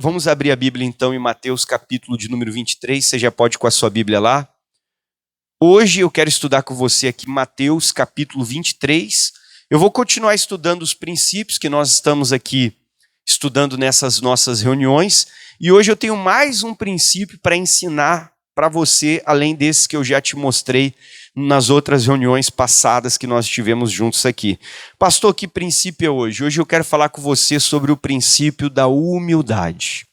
Vamos abrir a Bíblia então em Mateus capítulo de número 23, você já pode ir com a sua Bíblia lá. Hoje eu quero estudar com você aqui Mateus capítulo 23. Eu vou continuar estudando os princípios que nós estamos aqui estudando nessas nossas reuniões. E hoje eu tenho mais um princípio para ensinar para você, além desses que eu já te mostrei nas outras reuniões passadas que nós tivemos juntos aqui. Pastor, que princípio é hoje? Hoje eu quero falar com você sobre o princípio da humildade.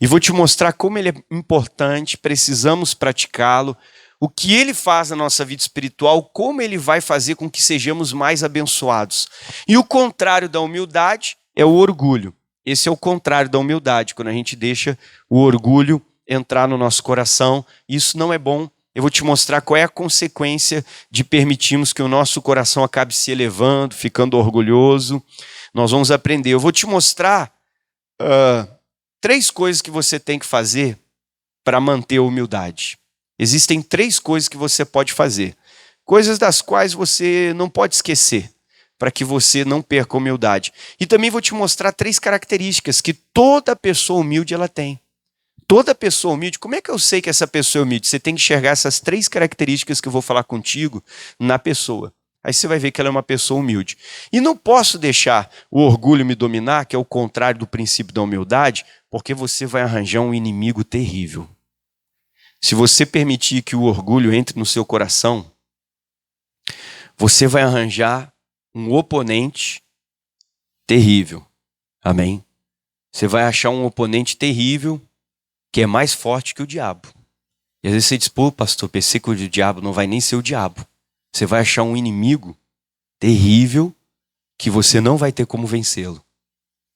E vou te mostrar como ele é importante, precisamos praticá-lo, o que ele faz na nossa vida espiritual, como ele vai fazer com que sejamos mais abençoados. E o contrário da humildade é o orgulho. Esse é o contrário da humildade, quando a gente deixa o orgulho entrar no nosso coração. Isso não é bom. Eu vou te mostrar qual é a consequência de permitirmos que o nosso coração acabe se elevando, ficando orgulhoso. Nós vamos aprender. Eu vou te mostrar 3 coisas que você tem que fazer para manter a humildade. Existem 3 coisas que você pode fazer. Coisas das quais você não pode esquecer, para que você não perca a humildade. E também vou te mostrar 3 características que toda pessoa humilde ela tem. Toda pessoa humilde, como é que eu sei que essa pessoa é humilde? Você tem que enxergar essas 3 características que eu vou falar contigo na pessoa. Aí você vai ver que ela é uma pessoa humilde. E não posso deixar o orgulho me dominar, que é o contrário do princípio da humildade, porque você vai arranjar um inimigo terrível. Se você permitir que o orgulho entre no seu coração, você vai arranjar um oponente terrível. Amém? Você vai achar um oponente terrível que é mais forte que o diabo. E às vezes você diz, pô, pastor, pensei que o diabo não vai nem ser o diabo. Você vai achar um inimigo terrível que você não vai ter como vencê-lo.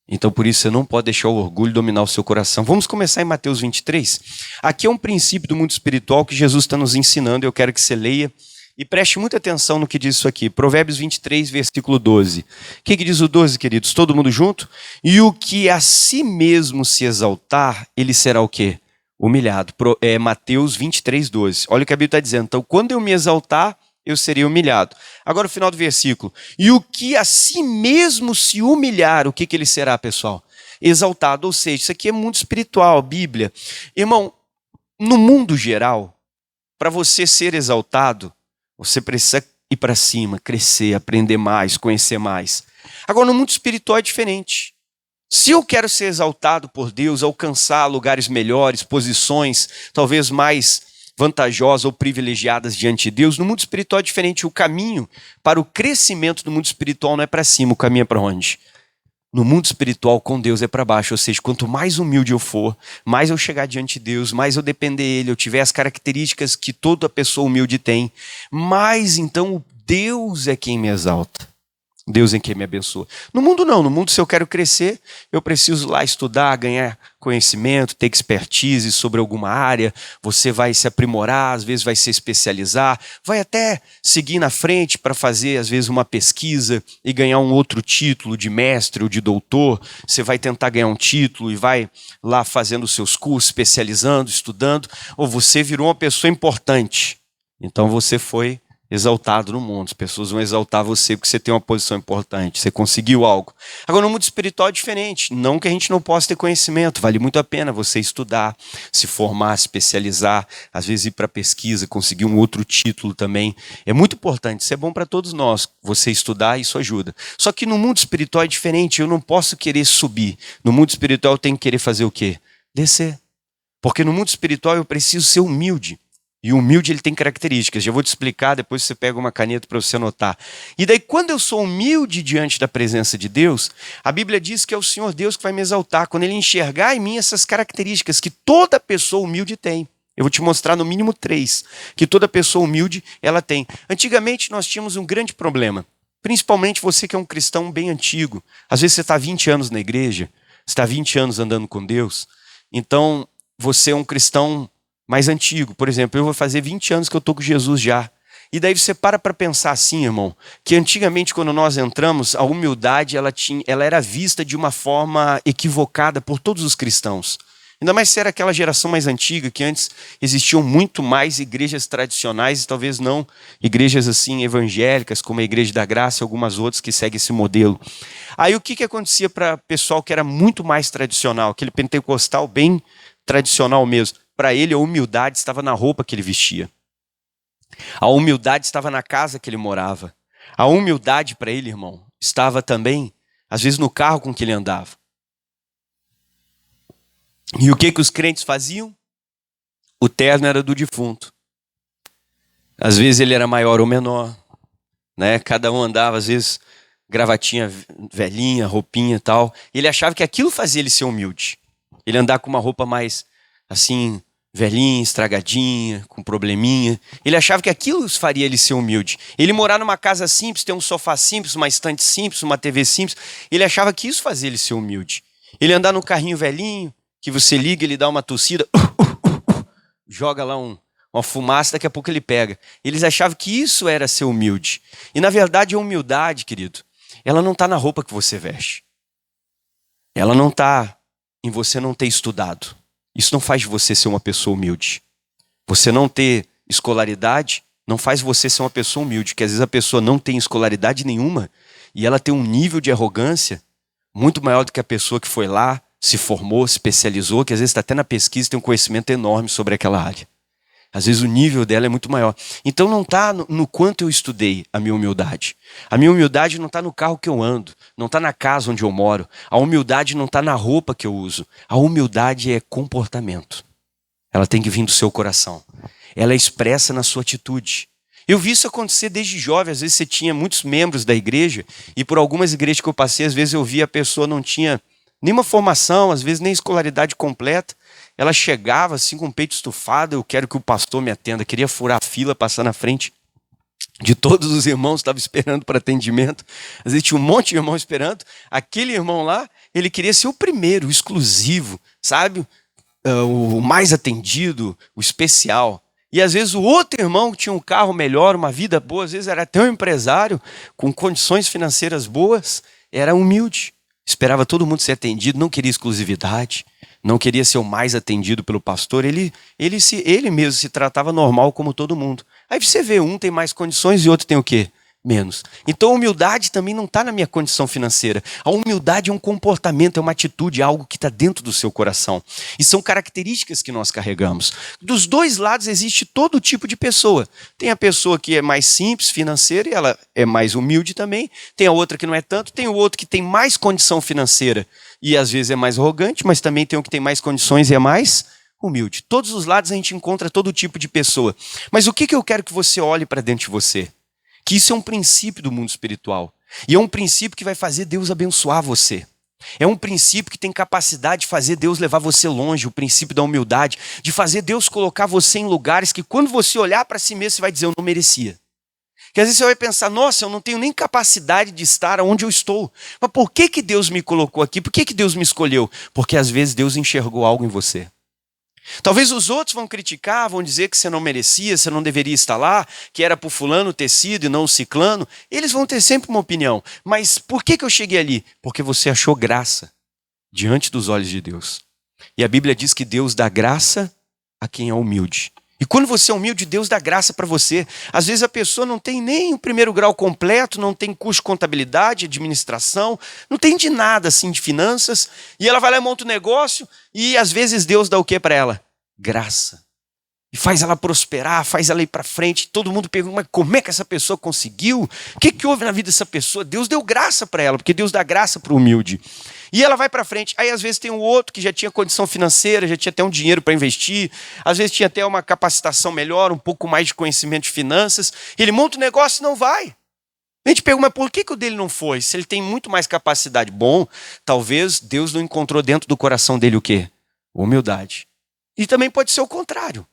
Então por isso você não pode deixar o orgulho dominar o seu coração. Vamos começar em Mateus 23. Aqui é um princípio do mundo espiritual que Jesus está nos ensinando. Eu quero que você leia e preste muita atenção no que diz isso aqui. Provérbios 23, versículo 12. O que diz o 12, queridos? Todo mundo junto? E o que a si mesmo se exaltar, ele será o quê? Humilhado. Mateus 23, 12. Olha o que a Bíblia está dizendo. Então, quando eu me exaltar, eu serei humilhado. Agora o final do versículo. E o que a si mesmo se humilhar, o que ele será, pessoal? Exaltado. Ou seja, isso aqui é mundo espiritual, Bíblia. Irmão, no mundo geral, para você ser exaltado, você precisa ir para cima, crescer, aprender mais, conhecer mais. Agora, no mundo espiritual é diferente. Se eu quero ser exaltado por Deus, alcançar lugares melhores, posições talvez mais vantajosas ou privilegiadas diante de Deus, no mundo espiritual é diferente. O caminho para o crescimento do mundo espiritual não é para cima, o caminho é para onde? No mundo espiritual, com Deus é para baixo, ou seja, quanto mais humilde eu for, mais eu chegar diante de Deus, mais eu depender dele, eu tiver as características que toda pessoa humilde tem, mais então Deus é quem me exalta. Deus é quem me abençoa. No mundo não, no mundo se eu quero crescer, eu preciso lá estudar, ganhar conhecimento, ter expertise sobre alguma área, você vai se aprimorar, às vezes vai se especializar, vai até seguir na frente para fazer às vezes uma pesquisa e ganhar um outro título de mestre ou de doutor, você vai tentar ganhar um título e vai lá fazendo os seus cursos, especializando, estudando, ou você virou uma pessoa importante, então você foi exaltado no mundo. As pessoas vão exaltar você porque você tem uma posição importante, você conseguiu algo. Agora, no mundo espiritual é diferente. Não que a gente não possa ter conhecimento, vale muito a pena você estudar, se formar, se especializar, às vezes ir para pesquisa, conseguir um outro título também. É muito importante, isso é bom para todos nós, você estudar, isso ajuda. Só que no mundo espiritual é diferente, eu não posso querer subir. No mundo espiritual eu tenho que querer fazer o quê? Descer. Porque no mundo espiritual eu preciso ser humilde. E o humilde ele tem características, já vou te explicar, depois você pega uma caneta para você anotar. E daí quando eu sou humilde diante da presença de Deus, a Bíblia diz que é o Senhor Deus que vai me exaltar, quando ele enxergar em mim essas características que toda pessoa humilde tem. Eu vou te mostrar no mínimo 3, que toda pessoa humilde ela tem. Antigamente nós tínhamos um grande problema, principalmente você que é um cristão bem antigo. Às vezes você está 20 anos na igreja, você está 20 anos andando com Deus, então você é um cristão mais antigo. Por exemplo, eu vou fazer 20 anos que eu estou com Jesus já. E daí você para pensar assim, irmão, que antigamente quando nós entramos, a humildade ela era vista de uma forma equivocada por todos os cristãos. Ainda mais se era aquela geração mais antiga, que antes existiam muito mais igrejas tradicionais, e talvez não igrejas assim evangélicas, como a Igreja da Graça e algumas outras que seguem esse modelo. Aí o que acontecia para o pessoal que era muito mais tradicional, aquele pentecostal bem tradicional mesmo? Para ele a humildade estava na roupa que ele vestia. A humildade estava na casa que ele morava. A humildade para ele, irmão, estava também, às vezes, no carro com que ele andava. E o que os crentes faziam? O terno era do defunto. Às vezes ele era maior ou menor, né? Cada um andava, às vezes, gravatinha velhinha, roupinha e tal. E ele achava que aquilo fazia ele ser humilde. Ele andar com uma roupa mais, assim, velhinha, estragadinha, com probleminha. Ele achava que aquilo faria ele ser humilde. Ele morar numa casa simples, ter um sofá simples, uma estante simples, uma TV simples. Ele achava que isso fazia ele ser humilde. Ele andar num carrinho velhinho, que você liga, ele dá uma tossida, joga lá uma fumaça, daqui a pouco ele pega. Eles achavam que isso era ser humilde. E na verdade a humildade, querido, ela não está na roupa que você veste. Ela não está em você não ter estudado. Isso não faz de você ser uma pessoa humilde. Você não ter escolaridade não faz você ser uma pessoa humilde, porque às vezes a pessoa não tem escolaridade nenhuma e ela tem um nível de arrogância muito maior do que a pessoa que foi lá, se formou, se especializou, que às vezes está até na pesquisa e tem um conhecimento enorme sobre aquela área. Às vezes o nível dela é muito maior. Então não está no quanto eu estudei a minha humildade. A minha humildade não está no carro que eu ando, não está na casa onde eu moro. A humildade não está na roupa que eu uso. A humildade é comportamento. Ela tem que vir do seu coração. Ela é expressa na sua atitude. Eu vi isso acontecer desde jovem. Às vezes você tinha muitos membros da igreja e por algumas igrejas que eu passei, às vezes eu via a pessoa não tinha nenhuma formação, às vezes nem escolaridade completa. Ela chegava assim com o peito estufado, eu quero que o pastor me atenda. Queria furar a fila, passar na frente de todos os irmãos que estavam esperando para atendimento. Às vezes tinha um monte de irmão esperando. Aquele irmão lá, ele queria ser o primeiro, o exclusivo, sabe? O mais atendido, o especial. E às vezes o outro irmão que tinha um carro melhor, uma vida boa, às vezes era até um empresário com condições financeiras boas, era humilde. Esperava todo mundo ser atendido, não queria exclusividade, não queria ser o mais atendido pelo pastor. Ele mesmo se tratava normal como todo mundo. Aí você vê, um tem mais condições e outro tem o quê? Menos. Então a humildade também não está na minha condição financeira. A humildade é um comportamento, é uma atitude, é algo que está dentro do seu coração. E são características que nós carregamos. Dos dois lados existe todo tipo de pessoa. Tem a pessoa que é mais simples, financeira, e ela é mais humilde também. Tem a outra que não é tanto. Tem o outro que tem mais condição financeira e às vezes é mais arrogante, mas também tem o que tem mais condições e é mais humilde. Todos os lados a gente encontra todo tipo de pessoa. Mas o que eu quero que você olhe para dentro de você? Que isso é um princípio do mundo espiritual. E é um princípio que vai fazer Deus abençoar você. É um princípio que tem capacidade de fazer Deus levar você longe. O princípio da humildade. De fazer Deus colocar você em lugares que quando você olhar para si mesmo, você vai dizer, eu não merecia. Que às vezes você vai pensar, nossa, eu não tenho nem capacidade de estar onde eu estou. Mas por que Deus me colocou aqui? Por que Deus me escolheu? Porque às vezes Deus enxergou algo em você. Talvez os outros vão criticar, vão dizer que você não merecia, você não deveria estar lá, que era para o fulano ter sido e não o ciclano. Eles vão ter sempre uma opinião. Mas por que eu cheguei ali? Porque você achou graça diante dos olhos de Deus. E a Bíblia diz que Deus dá graça a quem é humilde. E quando você é humilde, Deus dá graça para você. Às vezes a pessoa não tem nem o primeiro grau completo, não tem curso de contabilidade, administração, não tem de nada assim de finanças. E ela vai lá e monta um negócio e às vezes Deus dá o que para ela? Graça. E faz ela prosperar, faz ela ir para frente. Todo mundo pergunta, mas como é que essa pessoa conseguiu? O que houve na vida dessa pessoa? Deus deu graça para ela, porque Deus dá graça para o humilde. E ela vai para frente. Aí às vezes tem um outro que já tinha condição financeira, já tinha até um dinheiro para investir. Às vezes tinha até uma capacitação melhor, um pouco mais de conhecimento de finanças. Ele monta um negócio e não vai. A gente pergunta, mas por que o dele não foi? Se ele tem muito mais capacidade. Bom, talvez Deus não encontrou dentro do coração dele o quê? Humildade. E também pode ser o contrário.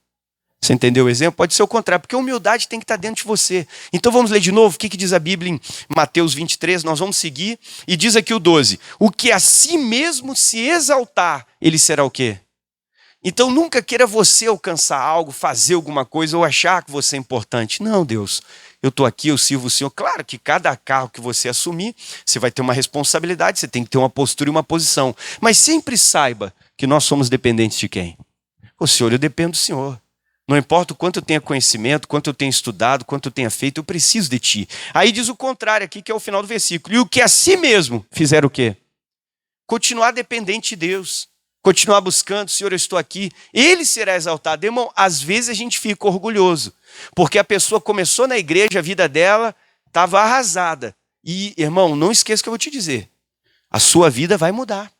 Você entendeu o exemplo? Pode ser o contrário, porque a humildade tem que estar dentro de você. Então vamos ler de novo o que diz a Bíblia em Mateus 23, nós vamos seguir. E diz aqui o 12, o que a si mesmo se exaltar, ele será o quê? Então nunca queira você alcançar algo, fazer alguma coisa ou achar que você é importante. Não, Deus, eu estou aqui, eu sirvo o Senhor. Claro que cada cargo que você assumir, você vai ter uma responsabilidade, você tem que ter uma postura e uma posição. Mas sempre saiba que nós somos dependentes de quem? O Senhor, eu dependo do Senhor. Não importa o quanto eu tenha conhecimento, quanto eu tenha estudado, quanto eu tenha feito, eu preciso de ti. Aí diz o contrário aqui, que é o final do versículo. E o que a si mesmo fizeram o quê? Continuar dependente de Deus. Continuar buscando, Senhor, eu estou aqui. Ele será exaltado. Irmão, às vezes a gente fica orgulhoso, porque a pessoa começou na igreja, a vida dela estava arrasada. E, irmão, não esqueça o que eu vou te dizer. A sua vida vai mudar,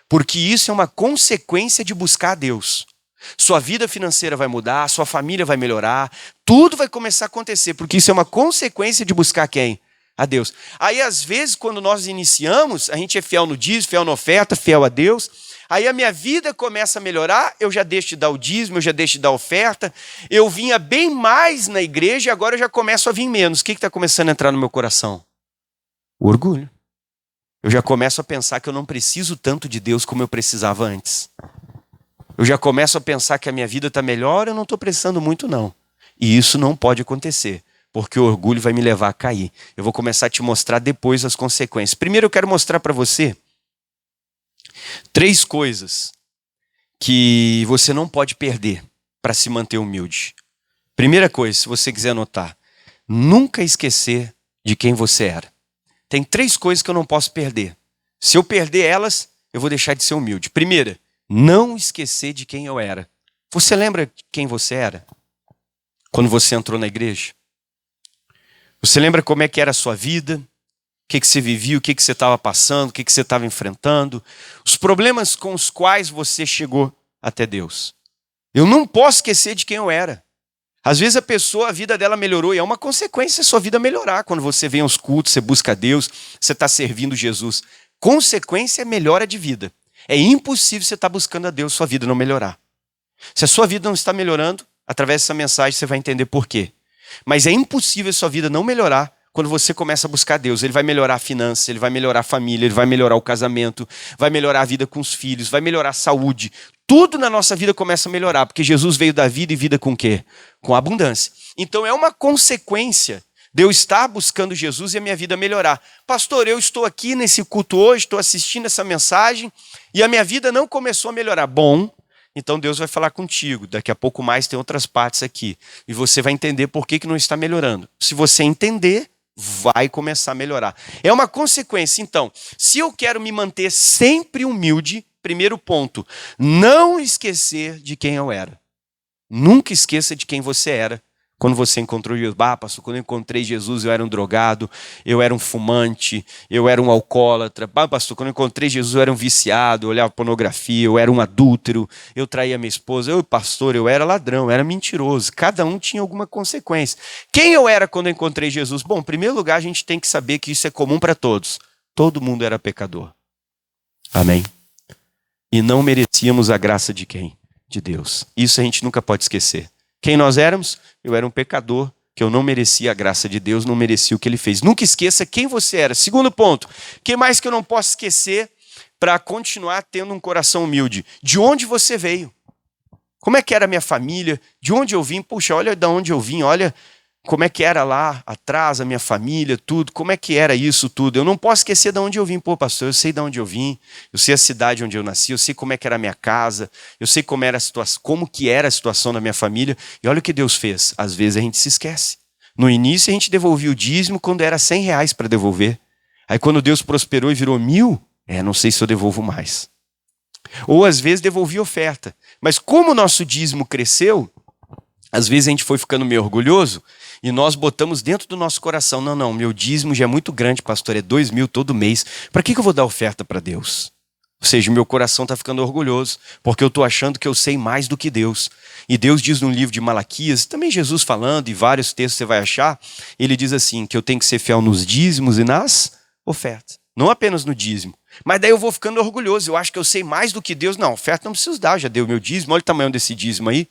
porque isso é uma consequência de buscar a Deus. Sua vida financeira vai mudar, sua família vai melhorar, tudo vai começar a acontecer, porque isso é uma consequência de buscar quem? A Deus. Aí, às vezes, quando nós iniciamos, a gente é fiel no dízimo, fiel na oferta, fiel a Deus. Aí a minha vida começa a melhorar, eu já deixo de dar o dízimo, eu já deixo de dar a oferta. Eu vinha bem mais na igreja e agora eu já começo a vir menos. O que está começando a entrar no meu coração? O orgulho. Eu já começo a pensar que eu não preciso tanto de Deus como eu precisava antes. Eu já começo a pensar que a minha vida está melhor, eu não estou precisando muito não. E isso não pode acontecer, porque o orgulho vai me levar a cair. Eu vou começar a te mostrar depois as consequências. Primeiro eu quero mostrar para você 3 coisas que você não pode perder para se manter humilde. Primeira coisa, se você quiser anotar, nunca esquecer de quem você era. Tem 3 coisas que eu não posso perder. Se eu perder elas, eu vou deixar de ser humilde. Primeira, não esquecer de quem eu era. Você lembra de quem você era? Quando você entrou na igreja? Você lembra como é que era a sua vida? O que você vivia, o que você estava passando, o que você estava enfrentando? Os problemas com os quais você chegou até Deus. Eu não posso esquecer de quem eu era. Às vezes a vida dela melhorou e é uma consequência a sua vida melhorar. Quando você vem aos cultos, você busca Deus, você está servindo Jesus. Consequência é melhora de vida. É impossível você estar buscando a Deus e sua vida não melhorar. Se a sua vida não está melhorando, através dessa mensagem você vai entender por quê. Mas é impossível a sua vida não melhorar quando você começa a buscar Deus. Ele vai melhorar a finança, ele vai melhorar a família, ele vai melhorar o casamento, vai melhorar a vida com os filhos, vai melhorar a saúde. Tudo na nossa vida começa a melhorar, porque Jesus veio dar vida e vida com o quê? Com abundância. Então é uma consequência de eu estar buscando Jesus e a minha vida melhorar. Pastor, eu estou aqui nesse culto hoje, estou assistindo essa mensagem e a minha vida não começou a melhorar. Bom, então Deus vai falar contigo. Daqui a pouco mais tem outras partes aqui. E você vai entender por que não está melhorando. Se você entender, vai começar a melhorar. É uma consequência. Então, se eu quero me manter sempre humilde, primeiro ponto, não esquecer de quem eu era. Nunca esqueça de quem você era quando você encontrou Jesus. Pastor, quando eu encontrei Jesus eu era um drogado, eu era um fumante, eu era um alcoólatra. Pastor, quando eu encontrei Jesus eu era um viciado, eu olhava pornografia, eu era um adúltero, eu traía minha esposa. Pastor, eu era ladrão, eu era mentiroso. Cada um tinha alguma consequência. Quem eu era quando eu encontrei Jesus? Bom, em primeiro lugar a gente tem que saber que isso é comum para todos. Todo mundo era pecador. Amém? E não merecíamos a graça de quem? De Deus. Isso a gente nunca pode esquecer. Quem nós éramos? Eu era um pecador, que eu não merecia a graça de Deus, não merecia o que Ele fez. Nunca esqueça quem você era. Segundo ponto, o que mais que eu não posso esquecer para continuar tendo um coração humilde? De onde você veio? Como é que era a minha família? De onde eu vim? Puxa, olha de onde eu vim, olha como é que era lá atrás, a minha família, tudo. Como é que era isso tudo? Eu não posso esquecer de onde eu vim. Pô, pastor, eu sei de onde eu vim, eu sei a cidade onde eu nasci, eu sei como é que era a minha casa, eu sei como era a situação, como que era a situação da minha família. E olha o que Deus fez. Às vezes a gente se esquece. No início a gente devolvia o dízimo quando era R$100 para devolver. Aí quando Deus prosperou e virou 1.000, não sei se eu devolvo mais. Ou às vezes devolvia oferta. Mas como o nosso dízimo cresceu, às vezes a gente foi ficando meio orgulhoso e nós botamos dentro do nosso coração, não, meu dízimo já é muito grande, pastor, é 2.000 todo mês. Para que eu vou dar oferta para Deus? Ou seja, meu coração está ficando orgulhoso, porque eu estou achando que eu sei mais do que Deus. E Deus diz no livro de Malaquias, também Jesus falando, e vários textos você vai achar, ele diz assim, que eu tenho que ser fiel nos dízimos e nas ofertas. Não apenas no dízimo. Mas daí eu vou ficando orgulhoso, eu acho que eu sei mais do que Deus. Não, oferta não preciso dar, eu já dei o meu dízimo, olha o tamanho desse dízimo aí.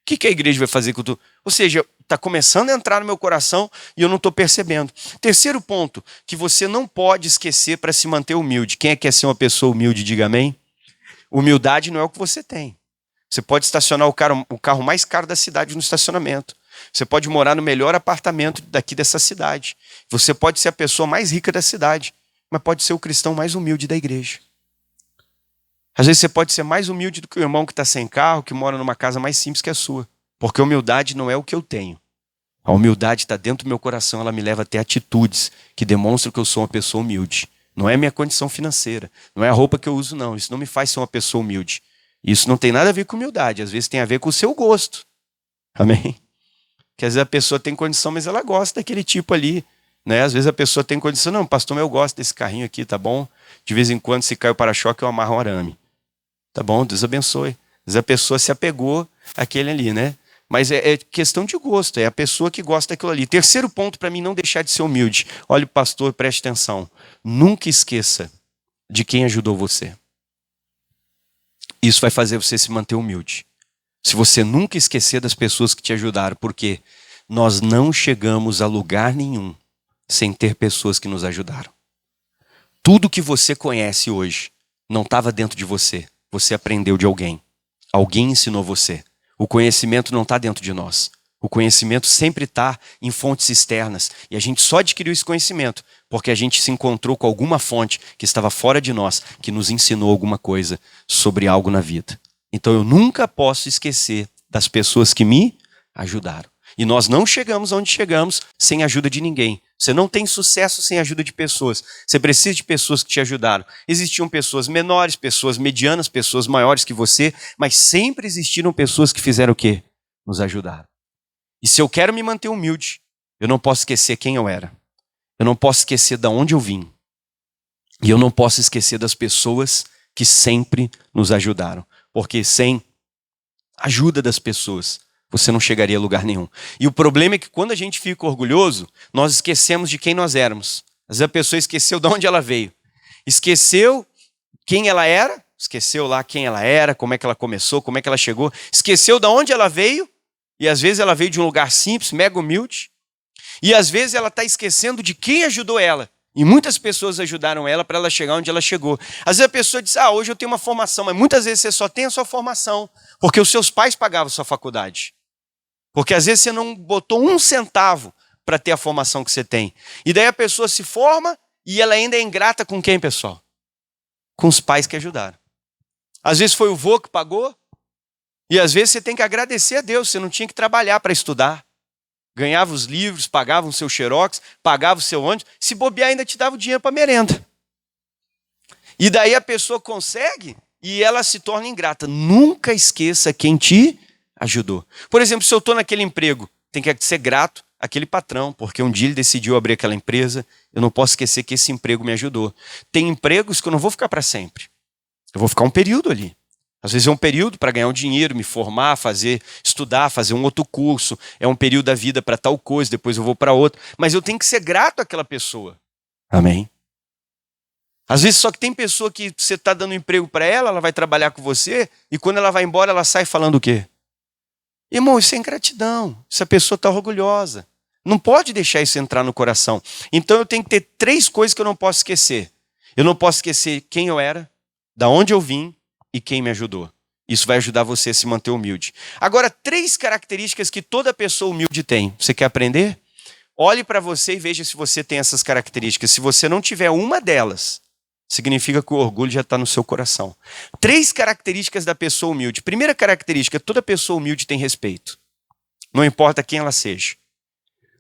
O que a igreja vai fazer com tu? Ou seja, está começando a entrar no meu coração e eu não estou percebendo. Terceiro ponto, que você não pode esquecer para se manter humilde. Quem é que quer ser uma pessoa humilde, diga amém. Humildade não é o que você tem. Você pode estacionar o carro mais caro da cidade no estacionamento. Você pode morar no melhor apartamento daqui dessa cidade. Você pode ser a pessoa mais rica da cidade, mas pode ser o cristão mais humilde da igreja. Às vezes você pode ser mais humilde do que o irmão que está sem carro, que mora numa casa mais simples que a sua. Porque a humildade não é o que eu tenho. A humildade está dentro do meu coração, ela me leva a ter atitudes que demonstram que eu sou uma pessoa humilde. Não é minha condição financeira, não é a roupa que eu uso, não. Isso não me faz ser uma pessoa humilde. Isso não tem nada a ver com humildade, às vezes tem a ver com o seu gosto. Amém? Que às vezes a pessoa tem condição, mas ela gosta daquele tipo ali. Né? Às vezes a pessoa tem condição, não, pastor, mas eu gosto desse carrinho aqui, tá bom? De vez em quando, se cai o para-choque, eu amarro um arame. Tá bom, Deus abençoe. Às vezes a pessoa se apegou àquele ali, né? Mas é questão de gosto, é a pessoa que gosta daquilo ali. Terceiro ponto para mim, não deixar de ser humilde. Olha, pastor, preste atenção. Nunca esqueça de quem ajudou você. Isso vai fazer você se manter humilde. Se você nunca esquecer das pessoas que te ajudaram, porque nós não chegamos a lugar nenhum sem ter pessoas que nos ajudaram. Tudo que você conhece hoje não estava dentro de você. Você aprendeu de alguém. Alguém ensinou você. O conhecimento não está dentro de nós. O conhecimento sempre está em fontes externas. E a gente só adquiriu esse conhecimento porque a gente se encontrou com alguma fonte que estava fora de nós, que nos ensinou alguma coisa sobre algo na vida. Então eu nunca posso esquecer das pessoas que me ajudaram. E nós não chegamos onde chegamos sem a ajuda de ninguém. Você não tem sucesso sem a ajuda de pessoas. Você precisa de pessoas que te ajudaram. Existiam pessoas menores, pessoas medianas, pessoas maiores que você, mas sempre existiram pessoas que fizeram o quê? Nos ajudaram. E se eu quero me manter humilde, eu não posso esquecer quem eu era. Eu não posso esquecer de onde eu vim. E eu não posso esquecer das pessoas que sempre nos ajudaram. Porque sem a ajuda das pessoas, você não chegaria a lugar nenhum. E o problema é que quando a gente fica orgulhoso, nós esquecemos de quem nós éramos. Às vezes a pessoa esqueceu de onde ela veio. Esqueceu quem ela era, esqueceu lá quem ela era, como é que ela começou, como é que ela chegou. Esqueceu de onde ela veio, e às vezes ela veio de um lugar simples, mega humilde. E às vezes ela está esquecendo de quem ajudou ela. E muitas pessoas ajudaram ela para ela chegar onde ela chegou. Às vezes a pessoa diz, hoje eu tenho uma formação, mas muitas vezes você só tem a sua formação, porque os seus pais pagavam a sua faculdade. Porque às vezes você não botou um centavo para ter a formação que você tem. E daí a pessoa se forma e ela ainda é ingrata com quem, pessoal? Com os pais que ajudaram. Às vezes foi o vô que pagou. E às vezes você tem que agradecer a Deus. Você não tinha que trabalhar para estudar. Ganhava os livros, pagava o seu xerox, pagava o seu ônibus. Se bobear, ainda te dava o dinheiro para merenda. E daí a pessoa consegue e ela se torna ingrata. Nunca esqueça quem te ajudou. Por exemplo, se eu estou naquele emprego, tem que ser grato àquele patrão, porque um dia ele decidiu abrir aquela empresa, eu não posso esquecer que esse emprego me ajudou. Tem empregos que eu não vou ficar para sempre. Eu vou ficar um período ali. Às vezes é um período para ganhar um dinheiro, me formar, estudar, fazer um outro curso. É um período da vida para tal coisa, depois eu vou para outro. Mas eu tenho que ser grato àquela pessoa. Amém? Às vezes só que tem pessoa que você está dando emprego para ela, ela vai trabalhar com você, e quando ela vai embora, ela sai falando o quê? Irmão, isso é ingratidão. Essa pessoa está orgulhosa. Não pode deixar isso entrar no coração. Então eu tenho que ter 3 coisas que eu não posso esquecer. Eu não posso esquecer quem eu era, da onde eu vim e quem me ajudou. Isso vai ajudar você a se manter humilde. Agora, 3 características que toda pessoa humilde tem. Você quer aprender? Olhe para você e veja se você tem essas características. Se você não tiver uma delas, significa que o orgulho já está no seu coração. 3 características da pessoa humilde. Primeira característica, toda pessoa humilde tem respeito. Não importa quem ela seja.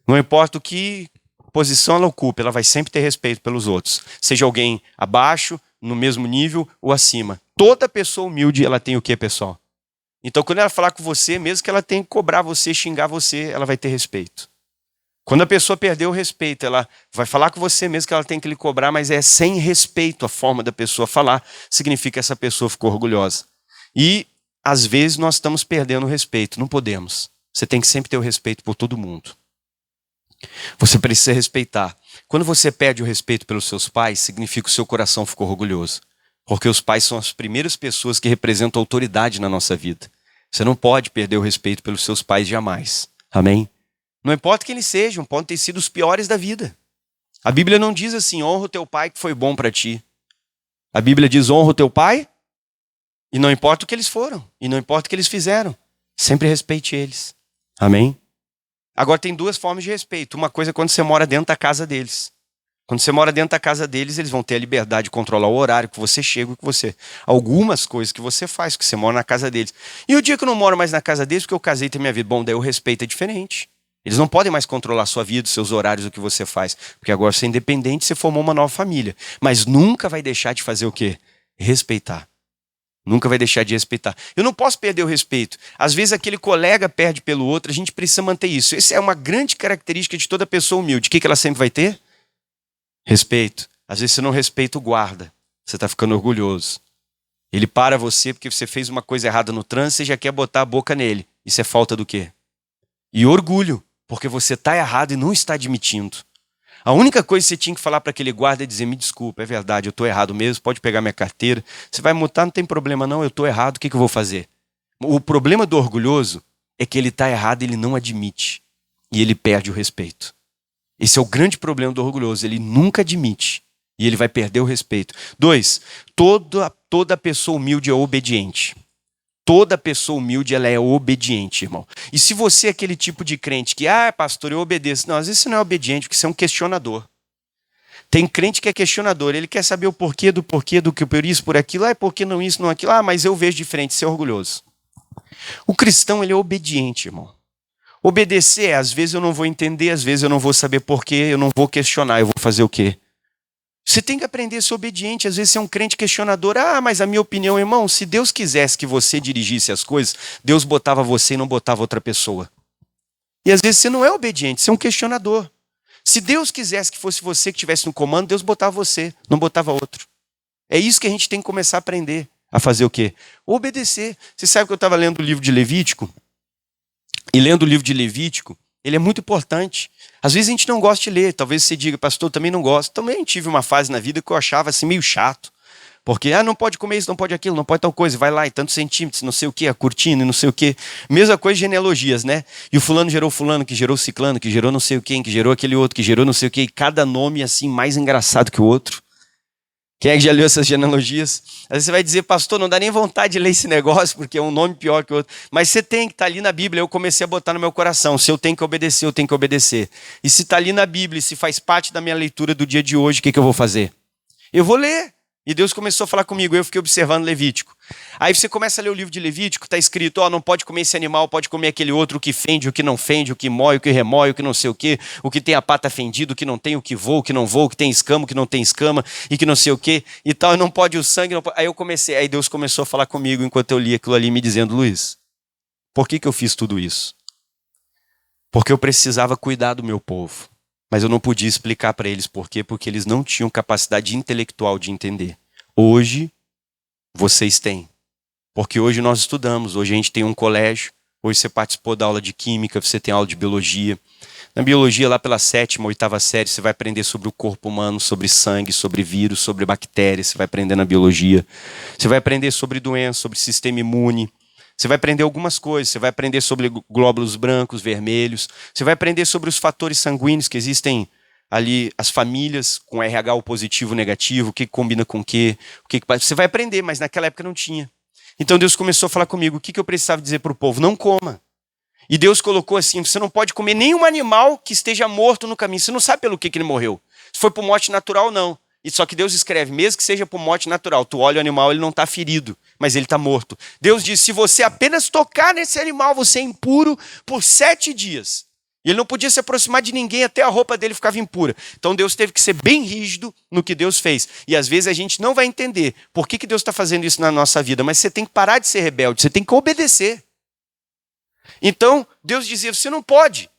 Não importa o que posição ela ocupe, ela vai sempre ter respeito pelos outros. Seja alguém abaixo, no mesmo nível ou acima. Toda pessoa humilde, ela tem o quê, pessoal? Então, quando ela falar com você, mesmo que ela tenha que cobrar você, xingar você, ela vai ter respeito. Quando a pessoa perdeu o respeito, ela vai falar com você mesmo que ela tem que lhe cobrar, mas é sem respeito a forma da pessoa falar, significa que essa pessoa ficou orgulhosa. E, às vezes, nós estamos perdendo o respeito, não podemos. Você tem que sempre ter o respeito por todo mundo. Você precisa respeitar. Quando você perde o respeito pelos seus pais, significa que o seu coração ficou orgulhoso. Porque os pais são as primeiras pessoas que representam a autoridade na nossa vida. Você não pode perder o respeito pelos seus pais jamais. Amém? Não importa quem eles sejam, podem ter sido os piores da vida. A Bíblia não diz assim, honra o teu pai que foi bom para ti. A Bíblia diz, honra o teu pai, e não importa o que eles foram, e não importa o que eles fizeram. Sempre respeite eles. Amém? Agora tem 2 formas de respeito. Uma coisa é quando você mora dentro da casa deles. Quando você mora dentro da casa deles, eles vão ter a liberdade de controlar o horário que você chega, algumas coisas que você faz, que você mora na casa deles. E o dia que eu não moro mais na casa deles, porque eu casei e tenho minha vida, bom, daí o respeito é diferente. Eles não podem mais controlar a sua vida, os seus horários, o que você faz. Porque agora você é independente, você formou uma nova família. Mas nunca vai deixar de fazer o quê? Respeitar. Nunca vai deixar de respeitar. Eu não posso perder o respeito. Às vezes aquele colega perde pelo outro, a gente precisa manter isso. Essa é uma grande característica de toda pessoa humilde. O que ela sempre vai ter? Respeito. Às vezes você não respeita o guarda. Você está ficando orgulhoso. Ele para você porque você fez uma coisa errada no trânsito e já quer botar a boca nele. Isso é falta do quê? E orgulho, porque você está errado e não está admitindo. A única coisa que você tinha que falar para aquele guarda é dizer, me desculpa, é verdade, eu estou errado mesmo, pode pegar minha carteira. Você vai multar, não tem problema não, eu estou errado, o que eu vou fazer? O problema do orgulhoso é que ele está errado e ele não admite. E ele perde o respeito. Esse é o grande problema do orgulhoso, ele nunca admite. E ele vai perder o respeito. 2, toda pessoa humilde é obediente. Toda pessoa humilde, ela é obediente, irmão. E se você é aquele tipo de crente que, pastor, eu obedeço. Não, às vezes você não é obediente, porque você é um questionador. Tem crente que é questionador, ele quer saber o porquê, do que por isso, por aquilo. Por que não isso, não aquilo? Mas eu vejo diferente, você é orgulhoso. O cristão, ele é obediente, irmão. Obedecer, às vezes eu não vou entender, às vezes eu não vou saber porquê, eu não vou questionar, eu vou fazer o quê? Você tem que aprender a ser obediente. Às vezes você é um crente questionador. Mas a minha opinião, irmão, se Deus quisesse que você dirigisse as coisas, Deus botava você e não botava outra pessoa. E às vezes você não é obediente, você é um questionador. Se Deus quisesse que fosse você que estivesse no comando, Deus botava você, não botava outro. É isso que a gente tem que começar a aprender. A fazer o quê? Obedecer. Você sabe que eu estava lendo o livro de Levítico? E lendo o livro de Levítico, ele é muito importante. Às vezes a gente não gosta de ler. Talvez você diga, pastor, eu também não gosto. Também tive uma fase na vida que eu achava assim meio chato. Porque, não pode comer isso, não pode aquilo, não pode tal coisa. Vai lá, e tantos centímetros, não sei o quê, a cortina e não sei o quê. Mesma coisa de genealogias, né? E o fulano, que gerou ciclano, que gerou não sei o quê, que gerou aquele outro, que gerou não sei o quê. E cada nome assim mais engraçado que o outro. Quem é que já leu essas genealogias? Às vezes você vai dizer, pastor, não dá nem vontade de ler esse negócio, porque é um nome pior que o outro. Mas você tem que estar ali na Bíblia. Eu comecei a botar no meu coração. Se eu tenho que obedecer, eu tenho que obedecer. E se está ali na Bíblia, se faz parte da minha leitura do dia de hoje, o que eu vou fazer? Eu vou ler. E Deus começou a falar comigo, eu fiquei observando Levítico. Aí você começa a ler o livro de Levítico, está escrito, não pode comer esse animal, pode comer aquele outro, o que fende, o que não fende, o que moe, o que remói, o que não sei o quê, o que tem a pata fendida, o que não tem, o que voa, o que não voa, o que tem escama, o que não tem escama, e que não sei o quê, e tal, e não pode o sangue, não pode... Aí Deus começou a falar comigo enquanto eu li aquilo ali, me dizendo, Luiz, por que eu fiz tudo isso? Porque eu precisava cuidar do meu povo. Mas eu não podia explicar para eles por quê, porque eles não tinham capacidade intelectual de entender. Hoje, vocês têm. Porque hoje nós estudamos, hoje a gente tem um colégio, hoje você participou da aula de química, você tem aula de biologia. Na biologia, lá pela 7ª, 8ª série, você vai aprender sobre o corpo humano, sobre sangue, sobre vírus, sobre bactérias, você vai aprender na biologia. Você vai aprender sobre doença, sobre sistema imune. Você vai aprender algumas coisas, você vai aprender sobre glóbulos brancos, vermelhos, você vai aprender sobre os fatores sanguíneos que existem ali, as famílias com RH positivo, negativo, o que combina com o que você vai aprender, mas naquela época não tinha. Então Deus começou a falar comigo, o que eu precisava dizer para o povo? Não coma. E Deus colocou assim, você não pode comer nenhum animal que esteja morto no caminho, você não sabe pelo que ele morreu. Se foi por morte natural, não. E só que Deus escreve, mesmo que seja por morte natural, tu olha o animal, ele não está ferido, mas ele está morto. Deus diz, se você apenas tocar nesse animal, você é impuro por 7 dias. E ele não podia se aproximar de ninguém, até a roupa dele ficava impura. Então Deus teve que ser bem rígido no que Deus fez. E às vezes a gente não vai entender por que Deus está fazendo isso na nossa vida, mas você tem que parar de ser rebelde, você tem que obedecer. Então Deus dizia, você não pode.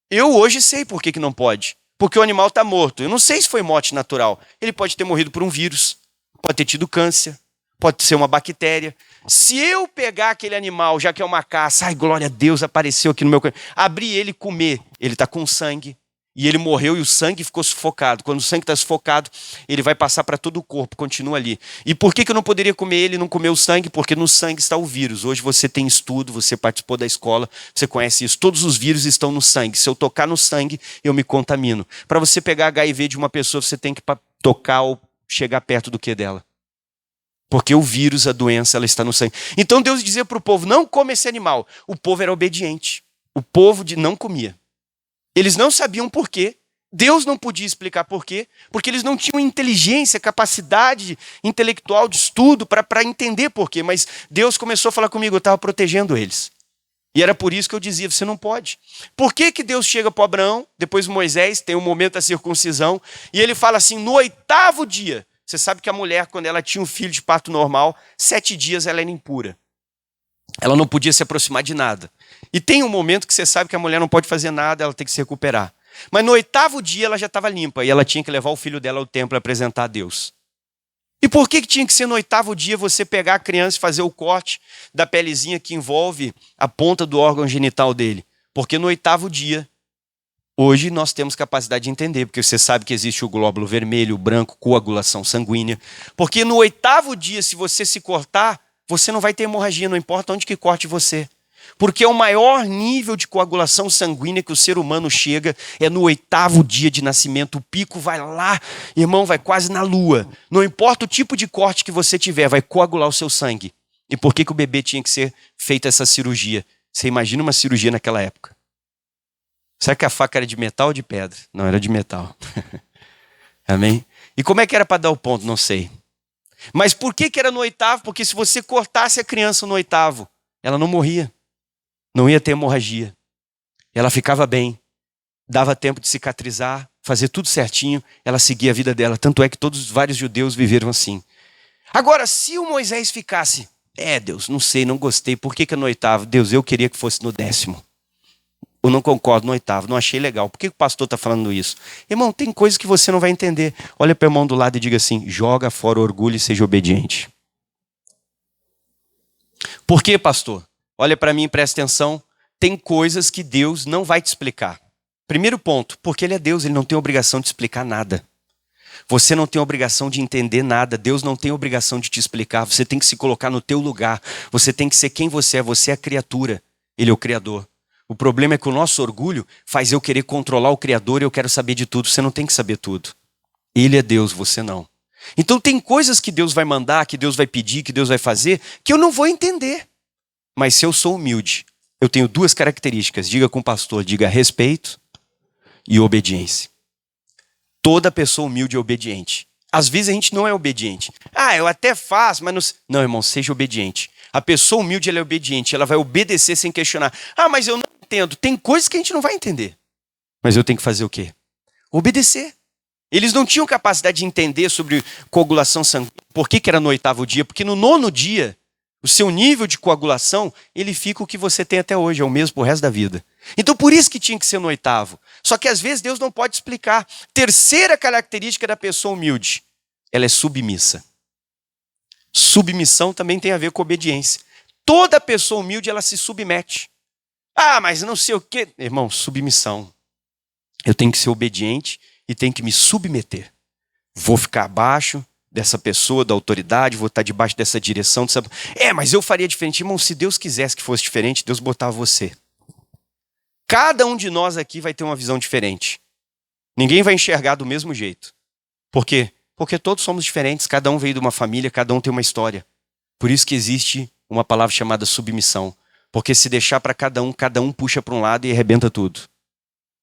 Eu hoje sei por que não pode. Porque o animal está morto. Eu não sei se foi morte natural. Ele pode ter morrido por um vírus, pode ter tido câncer, pode ser uma bactéria. Se eu pegar aquele animal, já que é uma caça, glória a Deus, apareceu aqui no meu corpo, abrir ele e comer, ele está com sangue, e ele morreu e o sangue ficou sufocado. Quando o sangue está sufocado, ele vai passar para todo o corpo, continua ali. E por que eu não poderia comer ele e não comer o sangue? Porque no sangue está o vírus. Hoje você tem estudo, você participou da escola, você conhece isso. Todos os vírus estão no sangue. Se eu tocar no sangue, eu me contamino. Para você pegar HIV de uma pessoa, você tem que tocar ou chegar perto do que dela. Porque o vírus, a doença, ela está no sangue. Então Deus dizia para o povo, não come esse animal. O povo era obediente. O povo não comia. Eles não sabiam por quê, Deus não podia explicar por quê, porque eles não tinham inteligência, capacidade intelectual de estudo para entender por quê. Mas Deus começou a falar comigo, eu estava protegendo eles. E era por isso que eu dizia, você não pode. Por que que Deus chega para Abraão, depois Moisés, tem o momento da circuncisão, e ele fala assim, no 8º dia, você sabe que a mulher, quando ela tinha um filho de parto normal, 7 dias ela era impura. Ela não podia se aproximar de nada. E tem um momento que você sabe que a mulher não pode fazer nada, ela tem que se recuperar. Mas no 8º dia ela já estava limpa, e ela tinha que levar o filho dela ao templo e apresentar a Deus. E por que tinha que ser no 8º dia você pegar a criança e fazer o corte da pelezinha que envolve a ponta do órgão genital dele? Porque no 8º dia, hoje nós temos capacidade de entender, porque você sabe que existe o glóbulo vermelho, o branco, coagulação sanguínea. Porque no 8º dia, se você se cortar, você não vai ter hemorragia, não importa onde que corte você. Porque o maior nível de coagulação sanguínea que o ser humano chega é no 8º dia de nascimento. O pico vai lá, irmão, vai quase na lua. Não importa o tipo de corte que você tiver, vai coagular o seu sangue. E por que o bebê tinha que ser feita essa cirurgia? Você imagina uma cirurgia naquela época. Será que a faca era de metal ou de pedra? Não, era de metal. Amém? E como é que era para dar o ponto? Não sei. Mas por que era no 8º? Porque se você cortasse a criança no 8º, ela não morria. Não ia ter hemorragia. Ela ficava bem. Dava tempo de cicatrizar, fazer tudo certinho. Ela seguia a vida dela. Tanto é que vários judeus viveram assim. Agora, se o Moisés ficasse... Deus, não sei, não gostei. Por que é no 8º? Deus, eu queria que fosse no 10º. Eu não concordo no 8º. Não achei legal. Por que o pastor está falando isso? Irmão, tem coisas que você não vai entender. Olha para o irmão do lado e diga assim, joga fora o orgulho e seja obediente. Por que, pastor? Olha para mim e presta atenção, tem coisas que Deus não vai te explicar. Primeiro ponto, porque Ele é Deus, Ele não tem obrigação de explicar nada. Você não tem obrigação de entender nada, Deus não tem obrigação de te explicar, você tem que se colocar no teu lugar, você tem que ser quem você é a criatura, Ele é o Criador. O problema é que o nosso orgulho faz eu querer controlar o Criador e eu quero saber de tudo, você não tem que saber tudo. Ele é Deus, você não. Então tem coisas que Deus vai mandar, que Deus vai pedir, que Deus vai fazer, que eu não vou entender. Mas se eu sou humilde, eu tenho 2 características. Diga com o pastor, diga respeito e obediência. Toda pessoa humilde é obediente. Às vezes a gente não é obediente. Eu até faço, mas não... Não, irmão, seja obediente. A pessoa humilde, ela é obediente. Ela vai obedecer sem questionar. Mas eu não entendo. Tem coisas que a gente não vai entender. Mas eu tenho que fazer o quê? Obedecer. Eles não tinham capacidade de entender sobre coagulação sanguínea. Por que era no 8º dia? Porque no 9º dia... O seu nível de coagulação, ele fica o que você tem até hoje, é o mesmo pro resto da vida. Então por isso que tinha que ser no 8º. Só que às vezes Deus não pode explicar. Terceira característica da pessoa humilde, ela é submissa. Submissão também tem a ver com obediência. Toda pessoa humilde, ela se submete. Mas não sei o quê. Irmão, submissão. Eu tenho que ser obediente e tenho que me submeter. Vou ficar abaixo dessa pessoa, da autoridade, vou estar debaixo dessa direção. Mas eu faria diferente. Irmão, se Deus quisesse que fosse diferente, Deus botava você. Cada um de nós aqui vai ter uma visão diferente. Ninguém vai enxergar do mesmo jeito. Por quê? Porque todos somos diferentes, cada um veio de uma família, cada um tem uma história. Por isso que existe uma palavra chamada submissão. Porque se deixar para cada um puxa para um lado e arrebenta tudo.